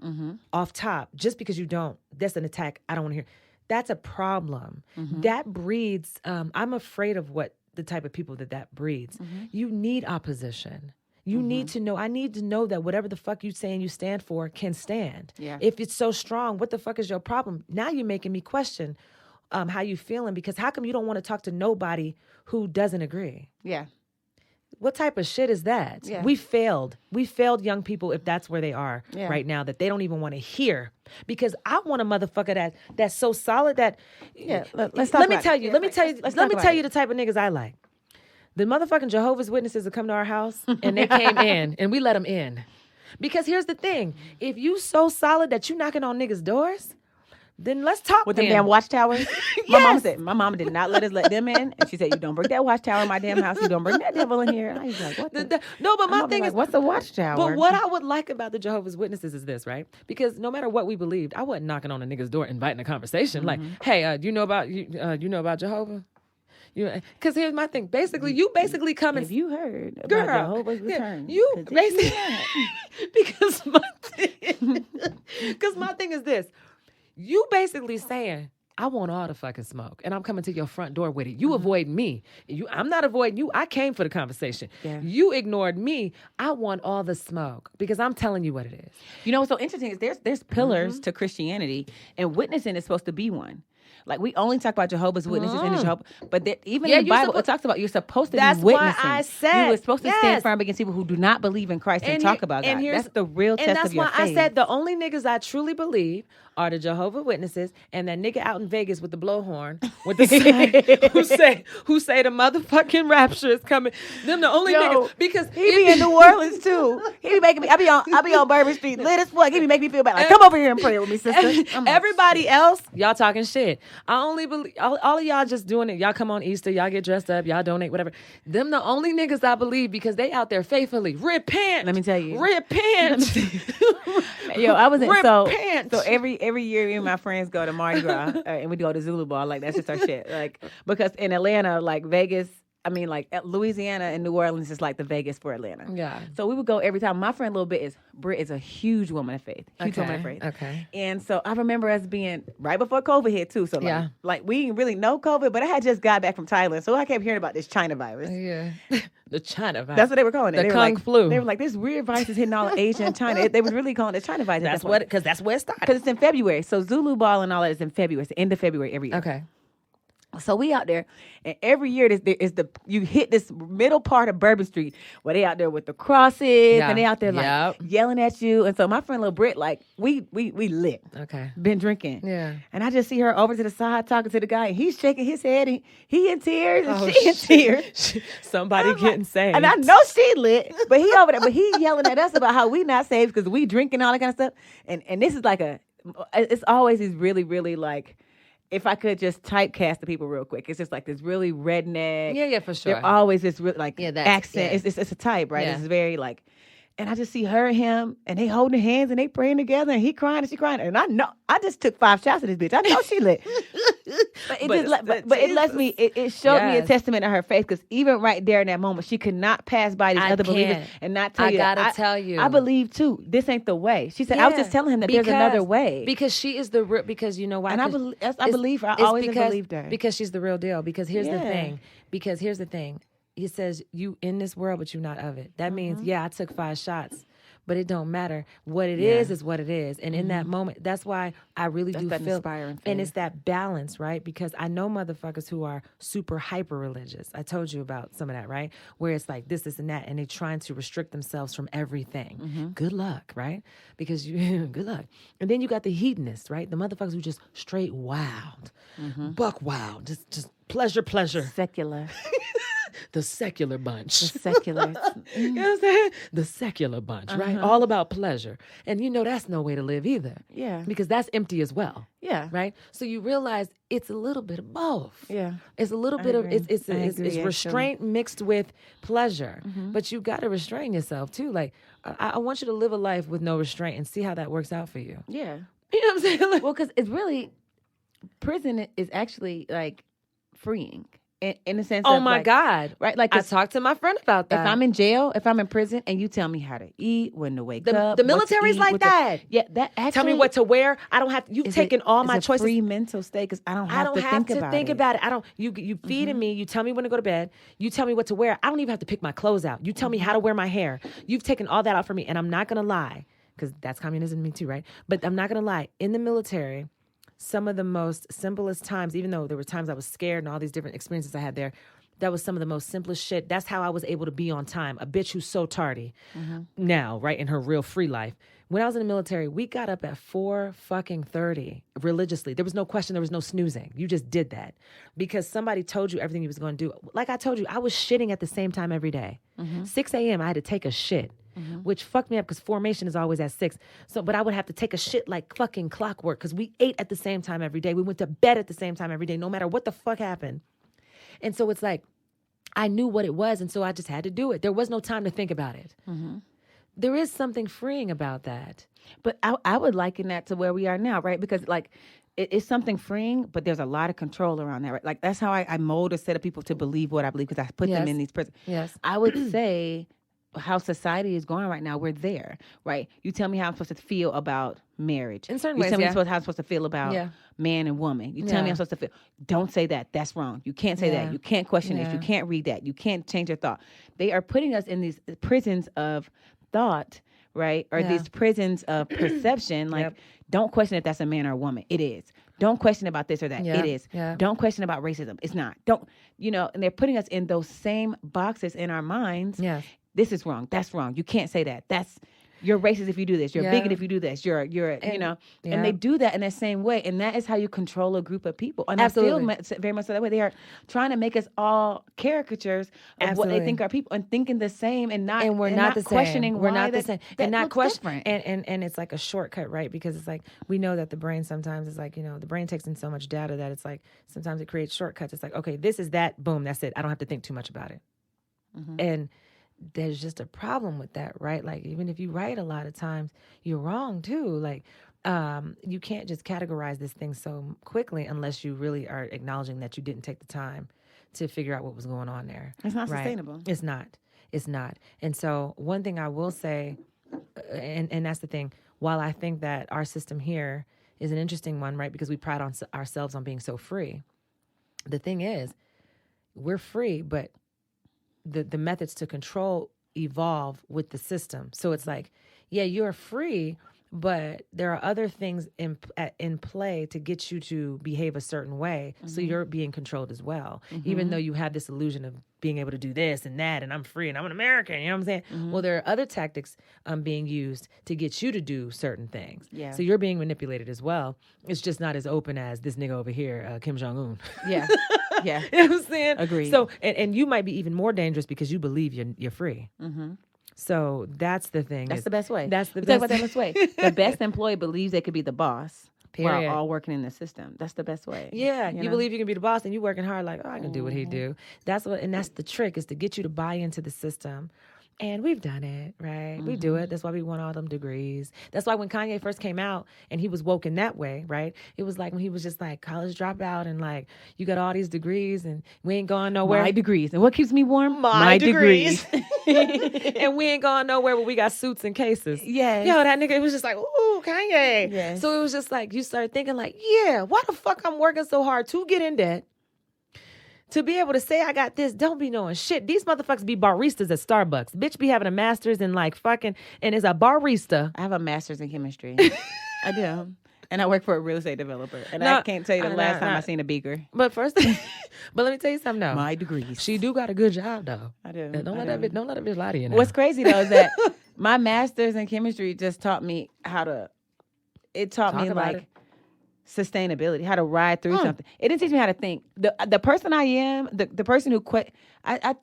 S3: off top just because you don't. That's an attack I don't want to hear. That's a problem. That breeds. I'm afraid of what the type of people that breeds. You need opposition. You need to know. I need to know that whatever the fuck you saying you stand for can stand. Yeah. If it's so strong, what the fuck is your problem? Now you're making me question. how you feeling, because how come you don't want to talk to nobody who doesn't agree?
S2: Yeah.
S3: What type of shit is that?
S2: Yeah.
S3: We failed young people if that's where they are right now, that they don't even want to hear. Because I want a motherfucker that's so solid that let me tell you the type of niggas I like. The motherfucking Jehovah's Witnesses that come to our house and they came in and we let them in. Because here's the thing, if you so solid that you knocking on niggas' doors, then let's talk
S2: with them damn watchtowers. My mama did not let us let them in, and she said, "You don't bring that watchtower in my damn house. You don't bring that devil in here." And I was like, "What?"
S3: No, but my thing is,
S2: what's a watchtower?
S3: But what I would like about the Jehovah's Witnesses is this, right? Because no matter what we believed, I wasn't knocking on a nigga's door, inviting a conversation. Like, hey, you know about Jehovah? Because here's my thing. Basically, you come and...
S2: Have you heard about Jehovah's return?
S3: You basically... Because my thing is this. You basically saying, I want all the fucking smoke, and I'm coming to your front door with it. You avoid me. I'm not avoiding you. I came for the conversation. Yeah. You ignored me. I want all the smoke because I'm telling you what it is.
S2: You know what's so interesting is there's pillars to Christianity, and witnessing is supposed to be one. Like, we only talk about Jehovah's Witnesses in the Jehovah, but even in the Bible, it talks about you're supposed to be witnessing.
S3: That's why I said.
S2: You were supposed to stand firm against people who do not believe in Christ and talk about God. That's the real test of your faith.
S3: And that's why I said the only niggas I truly believe are the Jehovah's Witnesses and that nigga out in Vegas with the blowhorn with the who say the motherfucking rapture is coming. Them the only niggas, because
S2: he be in New Orleans too. He be making me. I be on Bourbon Street lit as fuck. He be making me feel bad. Like, come over here and pray with me, sister.
S3: Everybody else, y'all talking shit. I only believe all of y'all just doing it. Y'all come on Easter, y'all get dressed up, y'all donate, whatever. Them the only niggas I believe because they out there faithfully. Repent.
S2: Let me tell you.
S3: Repent.
S2: Yo, I was in so every year me and my friends go to Mardi Gras and we go to Zulu Ball. Like, that's just our shit. Like, because in Atlanta, like Vegas, I mean, like Louisiana and New Orleans is like the Vegas for Atlanta. Yeah. So we would go every time. My friend, little bit, Britt is a huge woman of faith. Huge woman of faith. Okay. And so I remember us being right before COVID hit too. So like we didn't really know COVID, but I had just got back from Thailand, so I kept hearing about this China virus.
S3: Yeah. The China virus.
S2: That's what they were calling it.
S3: The Kung flu.
S2: They were like, this weird virus is hitting all of Asia and China. They was really calling it China virus.
S3: Because that's where it started.
S2: Because it's in February. So Zulu Ball and all that is in February. It's the end of February every year.
S3: Okay.
S2: So we out there, and every year you hit this middle part of Bourbon Street where they out there with the crosses, and they out there like yelling at you. And so my friend Lil Britt, like we lit, been drinking, and I just see her over to the side talking to the guy, and he's shaking his head, and he in tears, and she in tears.
S3: Somebody getting saved,
S2: and I know she lit, but he over there, but he yelling at us about how we not saved because we drinking all that kind of stuff. And this is like it's always these really, really like. If I could just typecast the people real quick, it's just like this really redneck.
S3: Yeah, for sure.
S2: They're always this accent. Yeah. It's a type, right? Yeah. It's very like, and I just see her and him, and they holding hands and they praying together, and he crying and she crying, and I know I just took 5 shots of this bitch. I know she lit, but it lets me. It showed me a testament of her faith, because even right there in that moment, she could not pass by these other believers and not tell you.
S3: I gotta tell you,
S2: I believe too. This ain't the way. She said, I was just telling him that there's another way,
S3: because she is the real. Because you know why?
S2: And I believe her. I always believed her
S3: because she's the real deal. Because here's the thing. He says, you in this world, but you're not of it. That means, I took 5 shots, but it don't matter. What it is what it is. And in that moment, that's why I really do feel inspiring faith. And it's that balance, right? Because I know motherfuckers who are super hyper religious. I told you about some of that, right? Where it's like this, and that, and they're trying to restrict themselves from everything. Mm-hmm. Good luck, right? Because good luck. And then you got the hedonists, right? The motherfuckers who just straight wild, buck wild, just pleasure.
S2: Secular.
S3: The secular bunch.
S2: The secular.
S3: You know what I'm saying? The secular bunch, right? All about pleasure. And you know that's no way to live either. Yeah. Because that's empty as well. Yeah. Right? So you realize it's a little bit of both. Yeah. It's a little bit of it's restraint mixed with pleasure. Mm-hmm. But you got to restrain yourself too. Like I want you to live a life with no restraint and see how that works out for you.
S2: Yeah.
S3: You know what I'm saying? Like,
S2: well, because it's really prison is actually like freeing. In the sense of
S3: my God.
S2: Right? Like,
S3: I talked to my friend about that.
S2: If I'm in jail, if I'm in prison, and you tell me how to eat, when to wake up.
S3: The military's like that.
S2: That actually.
S3: Tell me what to wear. I don't have to. You've taken all my choices.
S2: It's a free mental state because I don't have to think about it.
S3: I don't. You feeding me. You tell me when to go to bed. You tell me what to wear. I don't even have to pick my clothes out. You tell me how to wear my hair. You've taken all that out for me. And I'm not going to lie, because that's communism to me too, right? But I'm not going to lie. In the military, some of the most simplest times, even though there were times I was scared and all these different experiences I had there, that was some of the most simplest shit. That's how I was able to be on time. A bitch who's so tardy now, right, in her real free life. When I was in the military, we got up at 4:30 religiously. There was no question. There was no snoozing. You just did that because somebody told you everything you was going to do. Like I told you, I was shitting at the same time every day. 6 a.m. I had to take a shit, which fucked me up because formation is always at 6. So, but I would have to take a shit like fucking clockwork because we ate at the same time every day. We went to bed at the same time every day, no matter what the fuck happened. And so it's like, I knew what it was, and so I just had to do it. There was no time to think about it. There is something freeing about that.
S2: But I would liken that to where we are now, right? Because like it's something freeing, but there's a lot of control around that, right? Like that's how I mold a set of people to believe what I believe because I put them in these prisons.
S3: Yes.
S2: I would say how society is going right now, we're there, right? You tell me how I'm supposed to feel about marriage.
S3: In certain
S2: you
S3: ways,
S2: tell me how I'm supposed to feel about man and woman. You tell me I'm supposed to feel. Don't say that. That's wrong. You can't say that. You can't question this. You can't read that. You can't change your thought. They are putting us in these prisons of thought, right? Or these prisons of perception. Like, don't question if that's a man or a woman. It is. Don't question about this or that. It is. Don't question about racism. It's not. Don't, and they're putting us in those same boxes in our minds.
S3: Yeah.
S2: This is wrong. That's wrong. You can't say that. You're racist if you do this. You're a bigot if you do this. And they do that in the same way. And that is how you control a group of people. And
S3: Absolutely.
S2: I feel very much so that way. They are trying to make us all caricatures of what they think are people and thinking the same and we're not the questioning
S3: same. We're not the same. And not
S2: questioning.
S3: And it's like a shortcut, right? Because it's like, we know that the brain sometimes is like, the brain takes in so much data that it's like, sometimes it creates shortcuts. It's like, okay, this is that, boom, that's it. I don't have to think too much about it. And there's just a problem with that, right? Like, even if you write a lot of times, you're wrong too. Like, you can't just categorize this thing so quickly unless you really are acknowledging that you didn't take the time to figure out what was going on there.
S2: It's not sustainable.
S3: It's not. And so one thing I will say, and that's the thing, while I think that our system here is an interesting one, right? Because we pride on ourselves on being so free. The thing is, we're free, but the methods to control evolve with the system. So it's like, yeah, you're free, but there are other things in play to get you to behave a certain way. So you're being controlled as well, even though you have this illusion of being able to do this and that, and I'm free and I'm an American, you know what I'm saying? Well, there are other tactics being used to get you to do certain things. Yeah. So you're being manipulated as well. It's just not as open as this nigga over here, Kim Jong-un.
S2: Yeah. Yeah.
S3: You know what I'm saying?
S2: Agreed.
S3: So, and you might be even more dangerous because you believe you're free. So that's the thing.
S2: That's the best way.
S3: That's the best
S2: way. The best employee believes they could be the boss.
S3: Period.
S2: While all working in the system. That's the best way.
S3: Yeah. You believe you can be the boss and you working hard like, oh, I can do what he do. That's the trick, is to get you to buy into the system. And we've done it, right? We do it. That's why we want all them degrees. That's why when Kanye first came out and he was woke in that way, right? It was like when he was just like college dropout and like, you got all these degrees and we ain't going nowhere.
S2: My degrees. And what keeps me warm?
S3: My degrees. And we ain't going nowhere, but we got suits and cases.
S2: Yes.
S3: Yo, that nigga, it was just like, ooh, Kanye.
S2: Yes.
S3: So it was just like, you started thinking like, yeah, why the fuck I'm working so hard to get in debt? To be able to say I got this, don't be knowing shit. These motherfuckers be baristas at Starbucks. Bitch be having a master's in like fucking, and is a barista.
S2: I have a master's in chemistry. I do. And I work for a real estate developer. And I can't tell you the last time I seen a beaker.
S3: But first, but let me tell you something though.
S2: My degrees.
S3: She do got a good job though.
S2: I do.
S3: Don't let that bitch lie to you now.
S2: What's crazy though is that my master's in chemistry just taught me like sustainability, how to ride through something. It didn't teach me how to think. The person I am, the person who quit, I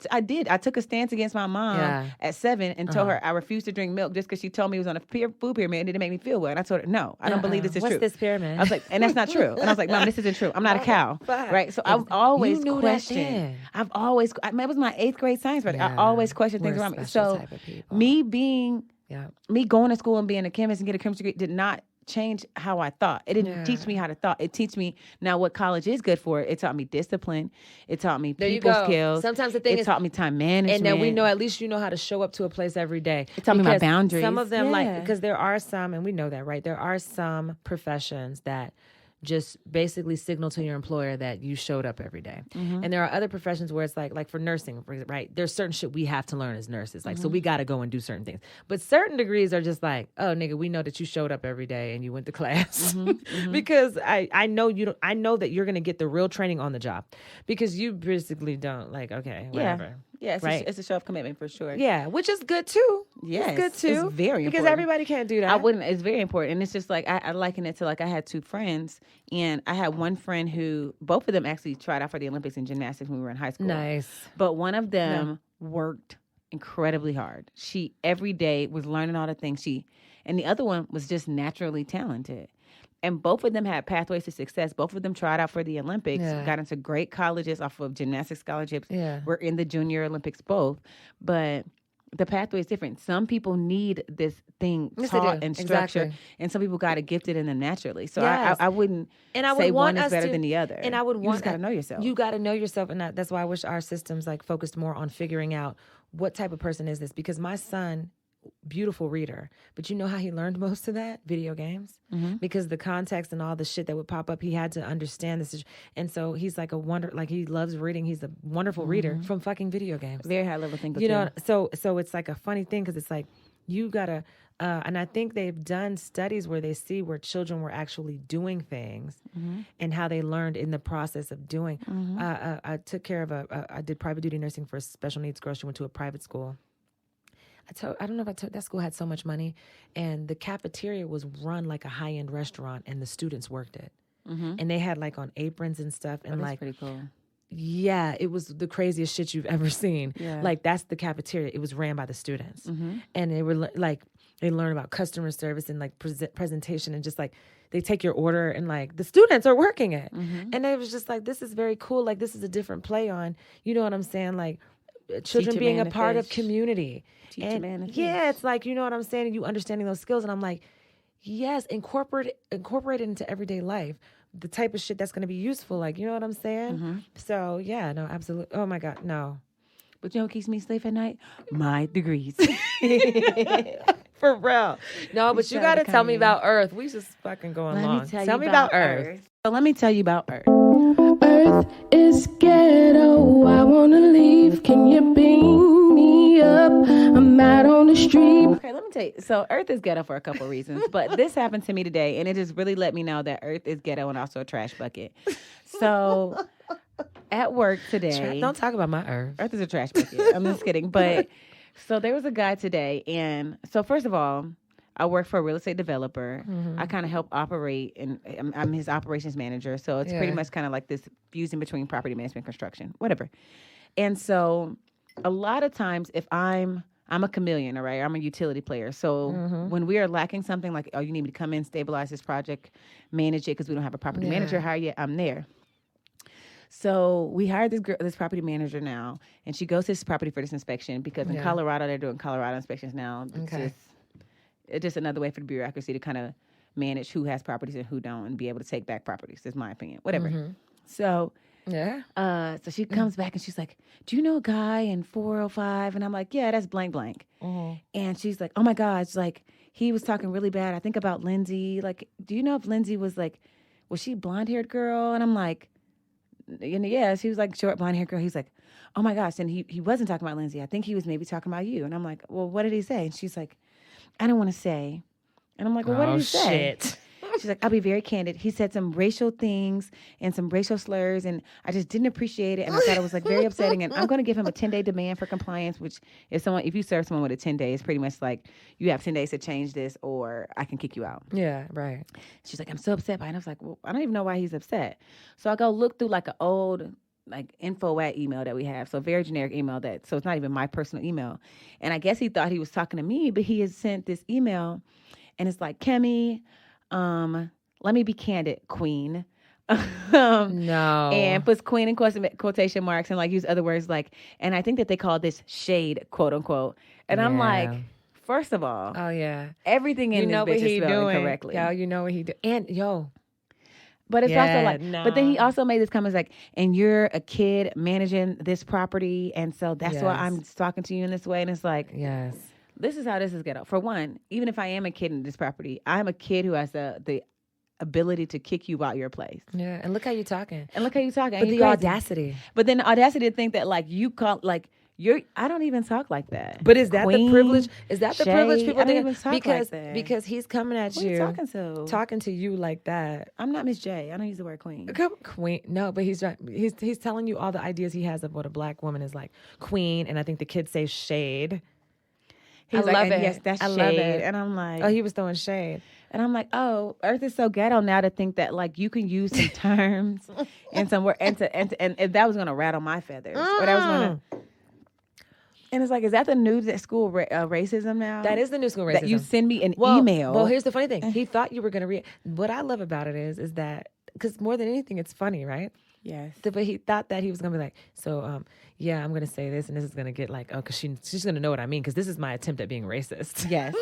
S2: took a stance against my mom at 7 and told her I refused to drink milk just because she told me it was on a food pyramid and it didn't make me feel well. And I told her, no, I don't believe this is true.
S3: What's this pyramid?
S2: I was like, and that's not true. And I was like, Mom, this isn't true. I'm not a cow. Right? So I've always questioned. That was my 8th grade science project. I always questioned things around me. So me going to school and being a chemist and get a chemistry degree did not change how I thought. It didn't teach me how to thought. It teach me now what college is good for. It taught me discipline. It taught me people skills.
S3: Sometimes the thing
S2: it taught me time management.
S3: And then we know, at least you know how to show up to a place every day.
S2: It taught me my boundaries.
S3: Some of them because there are some, and we know that, right? There are some professions that just basically signal to your employer that you showed up every day. And there are other professions where it's like for nursing, right? There's certain shit we have to learn as nurses. Like, so we got to go and do certain things. But certain degrees are just like, oh, nigga, we know that you showed up every day and you went to class. Because I know you don't, I know that you're going to get the real training on the job because you basically don't like, okay, whatever.
S2: Yeah, it's,
S3: right?
S2: It's a show of commitment for sure.
S3: Yeah, which is good too.
S2: Yeah,
S3: it's good too.
S2: It's very important.
S3: Because everybody can't do that.
S2: I wouldn't. It's very important. And it's just like, I liken it to like I had two friends and I had one friend who, both of them actually tried out for the Olympics in gymnastics when we were in high school.
S3: Nice.
S2: But one of them worked incredibly hard. She every day was learning all the things and the other one was just naturally talented. And both of them had pathways to success. Both of them tried out for the Olympics, got into great colleges off of gymnastics scholarships.
S3: Yeah.
S2: Were in the Junior Olympics both. But the pathway is different. Some people need this thing taught and structured, and some people got it gifted in them naturally. So I wouldn't say one is better than the other.
S3: And I would
S2: you just got to know yourself.
S3: You got to know yourself, and that's why I wish our systems like focused more on figuring out what type of person is this. Because my son, beautiful reader, but you know how he learned most of that? Video games. Because the context and all the shit that would pop up, he had to understand this. And so he's like he loves reading. He's a wonderful reader from fucking video games.
S2: Very high level thinker.
S3: You know, so it's like a funny thing because it's like you gotta, and I think they've done studies where they see where children were actually doing things and how they learned in the process of doing. I took care of I did private duty nursing for a special needs girl. She went to a private school. I don't know if I told that school had so much money, and the cafeteria was run like a high-end restaurant, and the students worked it, and they had like on aprons and stuff, and
S2: that's
S3: like
S2: pretty cool.
S3: Yeah, it was the craziest shit you've ever seen.
S2: Yeah.
S3: Like that's the cafeteria. It was ran by the students, and they were like they learn about customer service and like presentation, and just like they take your order, and like the students are working it, and it was just like this is very cool. Like this is a different play on, you know what I'm saying? Like children being a part of community. And yeah, it's like, you know what I'm saying? And you understanding those skills. And I'm like, yes, incorporate it into everyday life. The type of shit that's going to be useful. Like, you know what I'm saying? So yeah, no, absolutely. Oh my God, no.
S2: But you know what keeps me safe at night? My degrees.
S3: For real. No, but you got to tell me about Earth. We just fucking going long. Tell me about Earth.
S2: So let me tell you about Earth.
S1: Earth is ghetto. I want to leave. Can you beam me up? I'm out on the street.
S2: Okay, let me tell you. So Earth is ghetto for a couple of reasons. But this happened to me today, and it just really let me know that Earth is ghetto and also a trash bucket. So at work today.
S3: Don't talk about my Earth.
S2: Earth is a trash bucket. I'm just kidding. But so there was a guy today, and so first of all, I work for a real estate developer. I kind of help operate, and I'm his operations manager. So it's pretty much kind of like this fusing between property management and construction, whatever. And so a lot of times if I'm a chameleon, all right? I'm a utility player. So when we are lacking something like, oh, you need me to come in, stabilize this project, manage it because we don't have a property manager hired yet, I'm there. So we hired this property manager now, and she goes to this property for this inspection because in Colorado, they're doing Colorado inspections now. It's just another way for the bureaucracy to kind of manage who has properties and who don't and be able to take back properties, is my opinion. Whatever. So so she comes back and she's like, do you know a guy in 405? And I'm like, yeah, that's blank blank. And she's like, oh my gosh, like he was talking really bad. I think about Lindsay. Like, do you know if Lindsay was she blonde haired girl? And I'm like, yeah, she was like short blonde haired girl. He's like, oh my gosh. And he wasn't talking about Lindsay. I think he was maybe talking about you. And I'm like, well, what did he say? And she's like, I don't want to say. And I'm like, well, what did he say?
S3: Shit.
S2: She's like, I'll be very candid. He said some racial things and some racial slurs, and I just didn't appreciate it, and I thought it was like very upsetting. And I'm going to give him a 10-day demand for compliance, which if you serve someone with a 10 days, pretty much like you have 10 days to change this, or I can kick you out.
S3: Yeah, right.
S2: She's like, I'm so upset by it. And I was like, well, I don't even know why he's upset. So I go look through like an old info at email that we have. So very generic email so it's not even my personal email. And I guess he thought he was talking to me, but he has sent this email and it's like, Kemi, let me be candid, queen.
S3: No.
S2: And puts queen in quotation marks and like use other words like, and I think that they call this shade, quote unquote. And I'm like, first of all, everything in this bitch is spelled incorrectly.
S3: Yo, you know what he do. And
S2: but it's also like, but then he also made this comment like, and you're a kid managing this property. And so that's why I'm talking to you in this way. And it's like, this is how this is ghetto. For one, even if I am a kid in this property, I'm a kid who has the ability to kick you out your place.
S3: Yeah, and look how you talking.
S2: But
S3: the audacity.
S2: But then the audacity to think that like you call like you're. I don't even talk like that.
S3: But is that
S2: Queen,
S3: the privilege? Is that the
S2: Shay,
S3: privilege people
S2: I don't
S3: think?
S2: even talk
S3: Because
S2: like that.
S3: because he's coming at
S2: Who
S3: you,
S2: you talking to?
S3: talking to you like that.
S2: I'm not Miss J. I don't use the word queen.
S3: Queen. No, but he's telling you all the ideas he has of what a black woman is like. Queen, and I think the kids say shade.
S2: He's
S3: I love
S2: and
S3: it.
S2: Yes, that's
S3: I
S2: shade.
S3: love it.
S2: And I'm like,
S3: Oh, he was throwing shade.
S2: and I'm like, oh, Earth is so ghetto now to think that like you can use some terms and some word and if that was gonna rattle my feathers or that was gonna. And it's like, is that the new school racism now?
S3: That is the new school racism.
S2: That you send me an email.
S3: Well, here's the funny thing. He thought you were going to read. What I love about it is that, because more than anything, it's funny, right?
S2: Yes.
S3: But he thought that he was going to be like, so, yeah, I'm going to say this, and this is going to get like, oh, because she's going to know what I mean, because this is my attempt at being racist.
S2: Yes.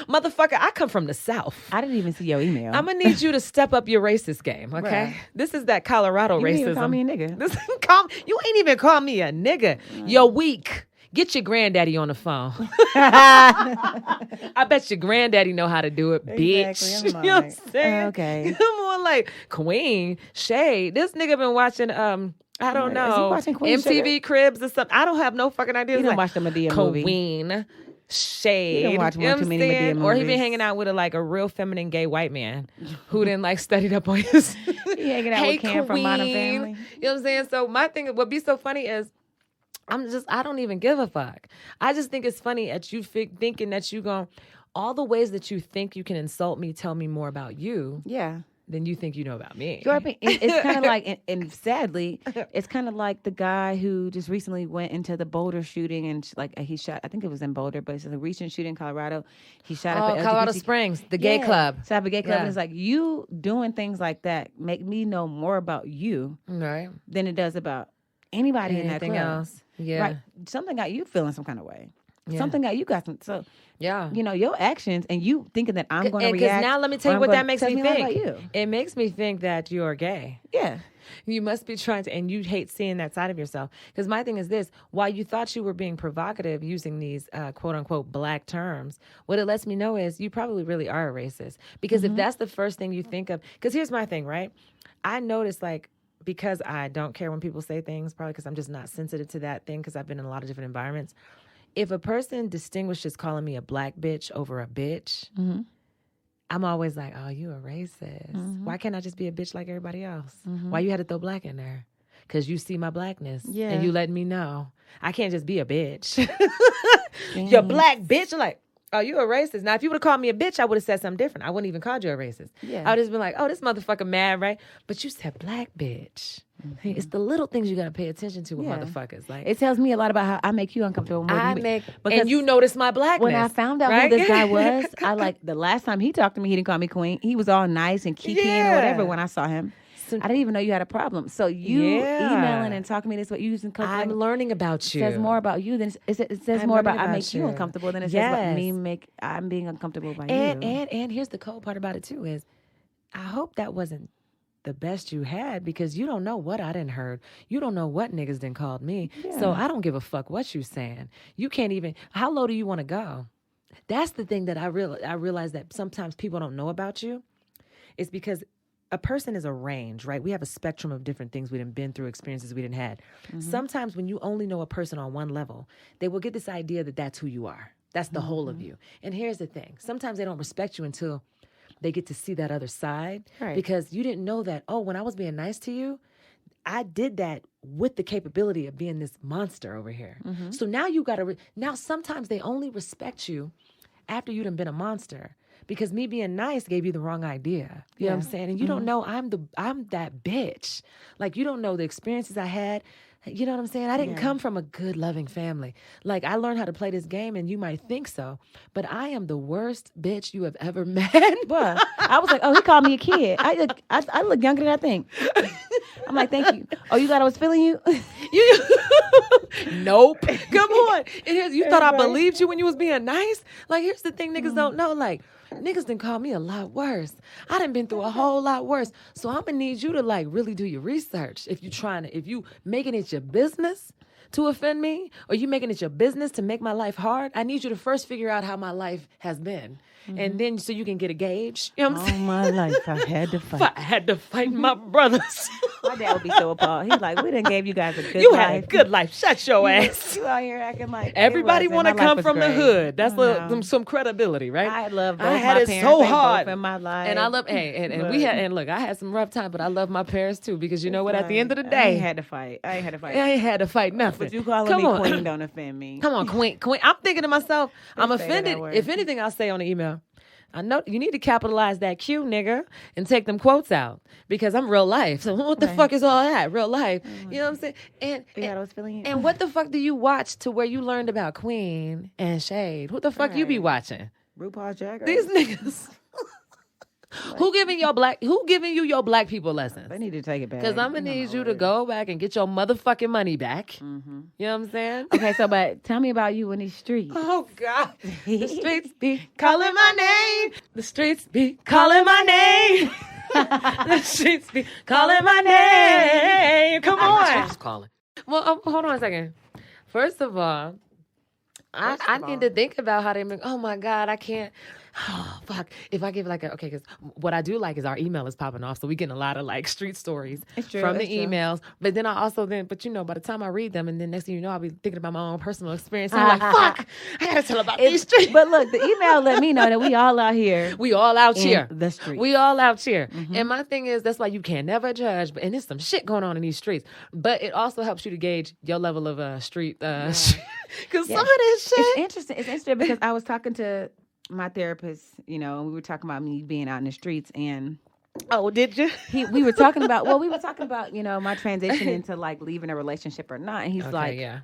S3: Motherfucker, I come from the South.
S2: I didn't even see your email.
S3: I'm going to need you to step up your racist game, okay?
S2: Bruh.
S3: This is that Colorado
S2: you
S3: racism.
S2: didn't even call me a nigga.
S3: You ain't even call me a nigga. You're weak. Get your granddaddy on the phone. I bet your granddaddy know how to do it, bitch.
S2: Exactly. I'm
S3: You know what I'm
S2: like,
S3: saying?
S2: okay.
S3: Come on, like Queen, Shay. This nigga been watching I don't know.
S2: Is he watching Queen
S3: MTV
S2: Sugar?
S3: Cribs or something. I don't have no fucking idea.
S2: You
S3: It's
S2: don't watch the Medea movie.
S3: Queen, Shade.
S2: You don't watch
S3: you know
S2: one too
S3: what I'm
S2: many
S3: saying?
S2: Medea
S3: Or he been
S2: movies.
S3: hanging out with a real feminine gay white man who then like studied up on his.
S2: He hanging out with Cam from Modern Family.
S3: You know what I'm saying? So my thing, what be so funny is, I don't even give a fuck. I just think it's funny at you thinking that you all the ways that you think you can insult me, tell me more about you.
S2: Yeah.
S3: Than you think you know about me.
S2: It's kind of like, and sadly, it's kind of like the guy who just recently went into the Boulder shooting and he shot. I think it was in Boulder, but it's a recent shooting in Colorado. He shot up at
S3: Colorado
S2: LGBT.
S3: Springs, the gay club.
S2: Shot up a gay club,
S3: Yeah.
S2: and it's like you doing things like that make me know more about you
S3: Right.
S2: than it does about anybody in that
S3: Anything
S2: club.
S3: else. Yeah.
S2: Right. Something got you feeling some kind of way.
S3: Yeah.
S2: Something got you got some. So
S3: Yeah.
S2: your actions and you thinking that I'm going to
S3: Because
S2: react.
S3: now let me tell you
S2: or
S3: what
S2: I'm
S3: that
S2: gonna-
S3: makes
S2: tells
S3: me
S2: a lot
S3: think.
S2: about you.
S3: It makes me think that you're gay.
S2: Yeah.
S3: You must be trying to, and you hate seeing that side of yourself. Because my thing is this: while you thought you were being provocative using these quote unquote black terms, what it lets me know is you probably really are a racist. Because if that's the first thing you think of, because here's my thing, right? I notice because I don't care when people say things, probably because I'm just not sensitive to that thing because I've been in a lot of different environments. If a person distinguishes calling me a black bitch over a bitch, I'm always like, oh, you a racist. Why can't I just be a bitch like everybody else? Why you had to throw black in there? Because you see my blackness.
S2: Yeah.
S3: And you letting me know. I can't just be a bitch. You're black bitch. I'm like, oh, you a racist. Now, if you would have called me a bitch, I would have said something different. I wouldn't even called you a racist.
S2: Yeah.
S3: I would have been like, oh, this motherfucker mad, right? But you said black bitch. Hey, it's the little things you got to pay attention to with motherfuckers. Like,
S2: It tells me a lot about how I make you uncomfortable. More than
S3: and you notice my blackness.
S2: When I found out
S3: right?
S2: who this guy was, the last time he talked to me, he didn't call me queen. He was all nice and kikiing or whatever when I saw him.
S3: So,
S2: I didn't even know you had a problem. So you emailing and talking to me this way, you using
S3: I'm learning about you.
S2: It says more about you than it says more about I make you uncomfortable than it says about I'm being uncomfortable by you.
S3: And here's the cold part about it too is I hope that wasn't the best you had because you don't know what I done heard. You don't know what niggas done called me.
S2: Yeah.
S3: So I don't give a fuck what you saying. You can't even, how low do you want to go? That's the thing that I realize that sometimes people don't know about you. It's because a person is a range, right? We have a spectrum of different things we done been through, experiences we done had. Sometimes when you only know a person on one level, they will get this idea that that's who you are. That's the whole of you. And here's the thing. Sometimes they don't respect you until they get to see that other side.
S2: Right.
S3: Because you didn't know that, oh, when I was being nice to you, I did that with the capability of being this monster over here. So now you got to, now sometimes they only respect you after you done been a monster. Because me being nice gave you the wrong idea. You know what I'm saying? And you don't know I'm that bitch. Like, you don't know the experiences I had. You know what I'm saying? I didn't come from a good, loving family. Like, I learned how to play this game, and you might think so, but I am the worst bitch you have ever met.
S2: But I was like, oh, he called me a kid. I look younger than I think. I'm like, thank you. Oh, you thought I was feeling you?
S3: Nope. Come on. You thought I believed you when you was being nice? Like, here's the thing niggas don't know. Like, niggas done called me a lot worse. I done been through a whole lot worse. So I'm gonna need you to really do your research. If you making it your business to offend me, or you making it your business to make my life hard, I need you to first figure out how my life has been. And then so you can get a gauge. You know what I'm saying?
S2: All my life, I had to fight.
S3: I had to fight my brothers.
S2: My dad would be so appalled. He's like, we done gave you guys a good
S3: You
S2: life.
S3: had a good life. Shut your ass.
S2: You out here acting like
S3: Everybody want to come from the hood. That's
S2: no.
S3: some credibility, right?
S2: I love both
S3: I had
S2: my
S3: it
S2: parents.
S3: so
S2: They
S3: hard
S2: both in my life.
S3: And I love, and we had, and look, I had some rough time, but I love my parents too, because you know what? At the end of the day,
S2: I ain't had to fight. I ain't had to fight
S3: nothing.
S2: But you calling me queen don't offend me.
S3: Come on, queen. I'm thinking to myself, I'm
S2: Don't say that
S3: offended.
S2: word.
S3: If anything, I'll say on the email, I know you need to capitalize that Q, nigga, and take them quotes out, because I'm real life. So what the fuck is all that? Real life. You know what I'm saying? And what the fuck do you watch to where you learned about Queen and Shade? Who the fuck you be watching?
S2: RuPaul's Drag Race.
S3: These niggas. Who giving you your black people lessons?
S2: They need to take it back.
S3: Because I'm gonna need you to go back and get your motherfucking money back.
S2: Mm-hmm.
S3: You know what I'm saying?
S2: Okay, so but tell me about you in these streets.
S3: Oh God, the streets be calling my name. The streets be calling my name. The streets be calling my name. Come on, just calling. Well, hold on a second. First of all, I need to think about how they make. Oh my God, I can't. Oh, fuck. If I give because what I do like is our email is popping off. So we getting a lot of like street stories from the emails. But then by the time I read them, and then next thing you know, I'll be thinking about my own personal experience. I'm like, fuck, I gotta tell about these streets.
S2: But look, the email let me know that we all out here.
S3: We all out here.
S2: The street.
S3: We all out here. Mm-hmm. And my thing is, that's why you can never judge. And there's some shit going on in these streets. But it also helps you to gauge your level of street. Because some of this shit.
S2: It's interesting because I was talking to my therapist, and we were talking about me being out in the streets, and
S3: did you?
S2: we were talking about my transition into like leaving a relationship or not, and he's
S3: yeah.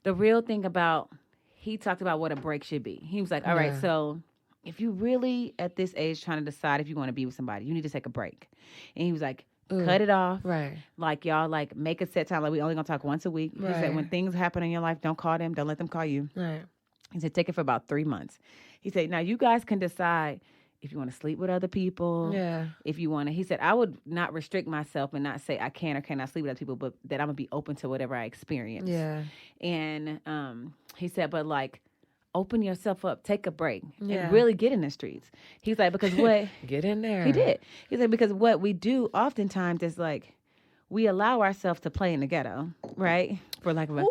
S2: The real thing about, he talked about what a break should be. He was like, all right, so if you really at this age trying to decide if you want to be with somebody, you need to take a break. And he was like, cut it off.
S3: Right.
S2: Like y'all like make a set time. Like we only gonna talk once a week. Right. He said when things happen in your life, don't call them. Don't let them call you.
S3: Right.
S2: He said take it for about 3 months. He said now you guys can decide if you want to sleep with other people. Yeah. If you want to. He said I would not restrict myself and not say I can or cannot sleep with other people, but that I'm gonna be open to whatever I experience. Yeah. And he said, but like, open yourself up, take a break, and really get in the streets. He's like, because what
S3: get in there.
S2: He did. He's like, because what we do oftentimes is like we allow ourselves to play in the ghetto, right? For lack of a,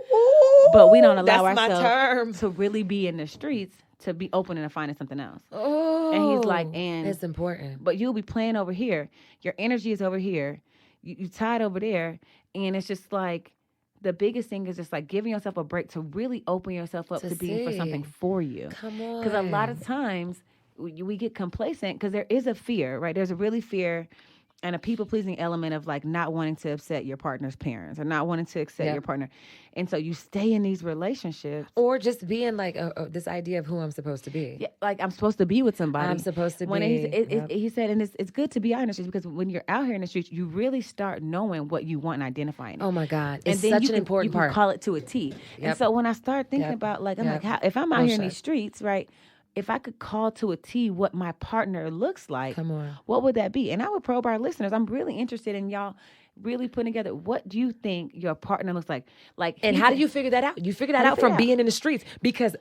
S2: but we don't allow ourselves to really be in the streets, to be open and finding something else. Oh, and he's like, and
S3: it's important.
S2: But you'll be playing over here. Your energy is over here. You tied over there, and it's just like the biggest thing is just like giving yourself a break to really open yourself up to being for something for you.
S3: Come on,
S2: because a lot of times we get complacent because there is a fear, right? There's a really fear. And a people-pleasing element of like not wanting to upset your partner's parents or not wanting to upset your partner. And so you stay in these relationships.
S3: Or just being like this idea of who I'm supposed to be.
S2: Yeah, like I'm supposed to be with somebody.
S3: I'm supposed to be.
S2: He said, and it's good to be out in the streets because when you're out here in the streets, you really start knowing what you want and identifying.
S3: Oh my God.
S2: It's
S3: such an important part.
S2: You can call it to a T. Yep. And so when I start thinking about like, I'm like, if I'm out here in these streets, right? If I could call to a T what my partner looks like, what would that be? And I would probe our listeners. I'm really interested in y'all really putting together, what do you think your partner looks like?
S3: And how do you figure that out? You figure that out from being in the streets. Because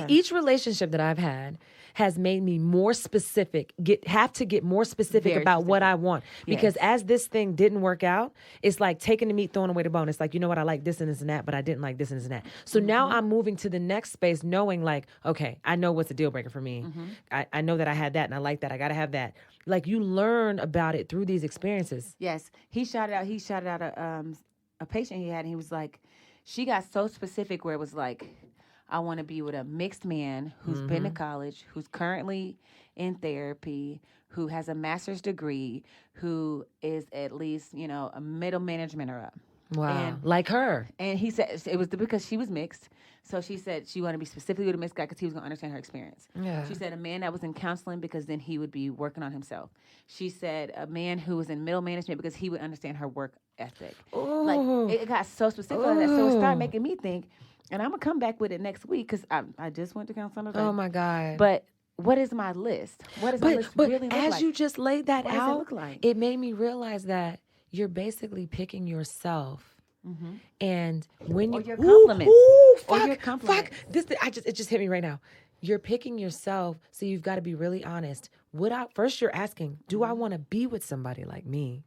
S3: each relationship that I've had has made me more specific, have to get more specific about what I want. Because as this thing didn't work out, it's like taking the meat, throwing away the bone. It's like, you know what, I like this and this and that, but I didn't like this and this and that. So now I'm moving to the next space knowing like, okay, I know what's a deal breaker for me. I know that I had that and I like that. I got to have that. Like you learn about it through these experiences.
S2: Yes. He shouted out a patient he had, and he was like, she got so specific where it was like, I want to be with a mixed man who's been to college, who's currently in therapy, who has a master's degree, who is at least, a middle management or up.
S3: Wow. Like her.
S2: And he said it was because she was mixed. So she said she wanted to be specifically with a mixed guy because he was going to understand her experience. Yeah. She said a man that was in counseling because then he would be working on himself. She said a man who was in middle management because he would understand her work ethic. Ooh. Like it got so specific like that. So it started making me think, and I'm going to come back with it next week because I just went to counseling today.
S3: Oh, my God.
S2: But what is my list? What does my list really look like?
S3: As you just laid that
S2: what
S3: out,
S2: does it look like?
S3: It made me realize that you're basically picking yourself And when you
S2: your compliments.
S3: Or
S2: your compliments.
S3: It just hit me right now. You're picking yourself, so you've got to be really honest. First you're asking, do I want to be with somebody like me?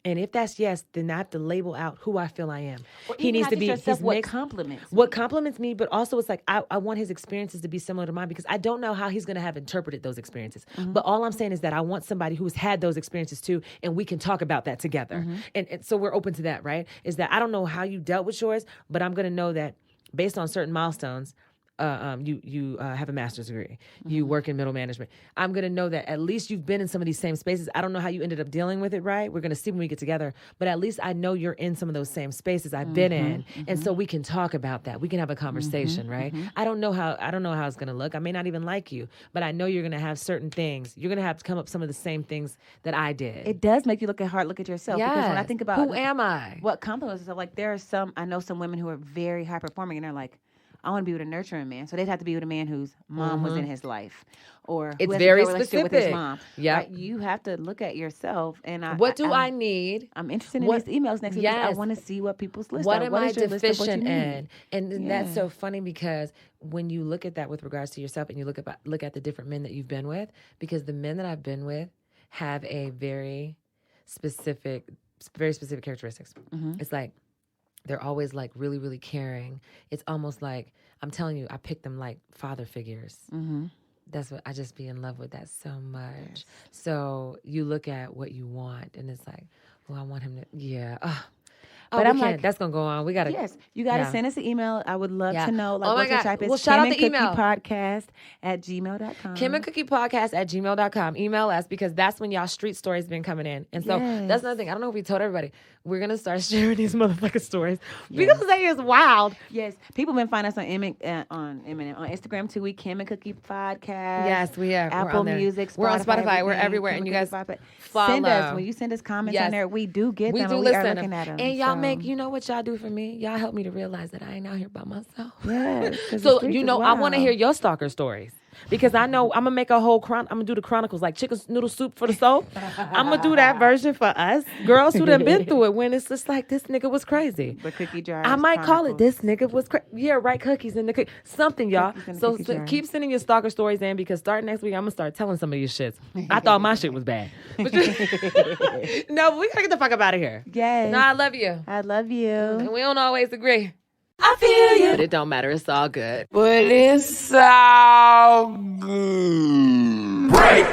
S3: And if that's yes, then I have to label out who I feel I am.
S2: He needs to be yourself, what compliments
S3: me, but also it's like I want his experiences to be similar to mine because I don't know how he's going to have interpreted those experiences. But all I'm saying is that I want somebody who's had those experiences too, and we can talk about that together. And so we're open to that, right? Is that I don't know how you dealt with yours, but I'm going to know that based on certain milestones, you have a master's degree. You work in middle management. I'm going to know that at least you've been in some of these same spaces. I don't know how you ended up dealing with it, right? We're going to see when we get together. But at least I know you're in some of those same spaces I've been in. And so we can talk about that. We can have a conversation, right? I don't know how it's going to look. I may not even like you, but I know you're going to have certain things. You're going to have to come up some of the same things that I did.
S2: It does make you look at yourself.
S3: Yes.
S2: Because when I think about
S3: who am I?
S2: What compliments are like, I know some women who are very high performing and they're like, I want to be with a nurturing man. So they'd have to be with a man whose mom was in his life, or who has
S3: very
S2: a relationship with his mom.
S3: Yeah,
S2: right? You have to look at yourself. And
S3: what do I need?
S2: I'm interested in these emails next week. I want to see what people's list.
S3: What am I deficient
S2: in?
S3: And that's so funny because when you look at that with regards to yourself, and you look at the different men that you've been with, because the men that I've been with have a very specific characteristics. It's like, they're always like really, really caring. It's almost like, I'm telling you, I picked them like father figures. That's what I just be in love with that so much. Yes. So you look at what you want and it's like, well, I want him to, yeah. But I'm like, that's going to go on. We got to.
S2: Yes. You got to send us an email. I would love to know. Like, what your type is.
S3: Well, shout out the email.
S2: KimandCookiePodcast@gmail.com.
S3: KimandCookiePodcast@gmail.com. Email us because that's when y'all street stories been coming in. And so that's another thing. I don't know if we told everybody. We're going to start sharing these motherfucking stories because they is wild.
S2: Yes. People been finding us on Instagram too. We Kim and Cookie Podcast.
S3: Yes, we are.
S2: Apple Music, Spotify.
S3: We're on Spotify. We're everywhere. And you guys follow.
S2: Send us. When you send us comments on there, we do get them.
S3: We
S2: are looking at them.
S3: And y'all you know what y'all do for me? Y'all help me to realize that I ain't out here by myself.
S2: Yes.
S3: So, I want to hear your stalker stories. Because I know I'm going to make a whole I'm going to do the chronicles like chicken noodle soup for the soul. I'm going to do that version for us. Girls who done been through it when it's just like, this nigga was crazy.
S2: The cookie jar.
S3: I might call it, this nigga was crazy. Yeah, right, cookies in the cookie. Something, y'all. So keep sending your stalker stories in because starting next week, I'm going to start telling some of these shits. I thought my shit was bad. No, but we got to get the fuck up out of here.
S2: Yes.
S3: No, I love you.
S2: I love you.
S3: And we don't always agree.
S2: I feel you.
S3: But it don't matter. It's all good.
S4: But it's all good. Break.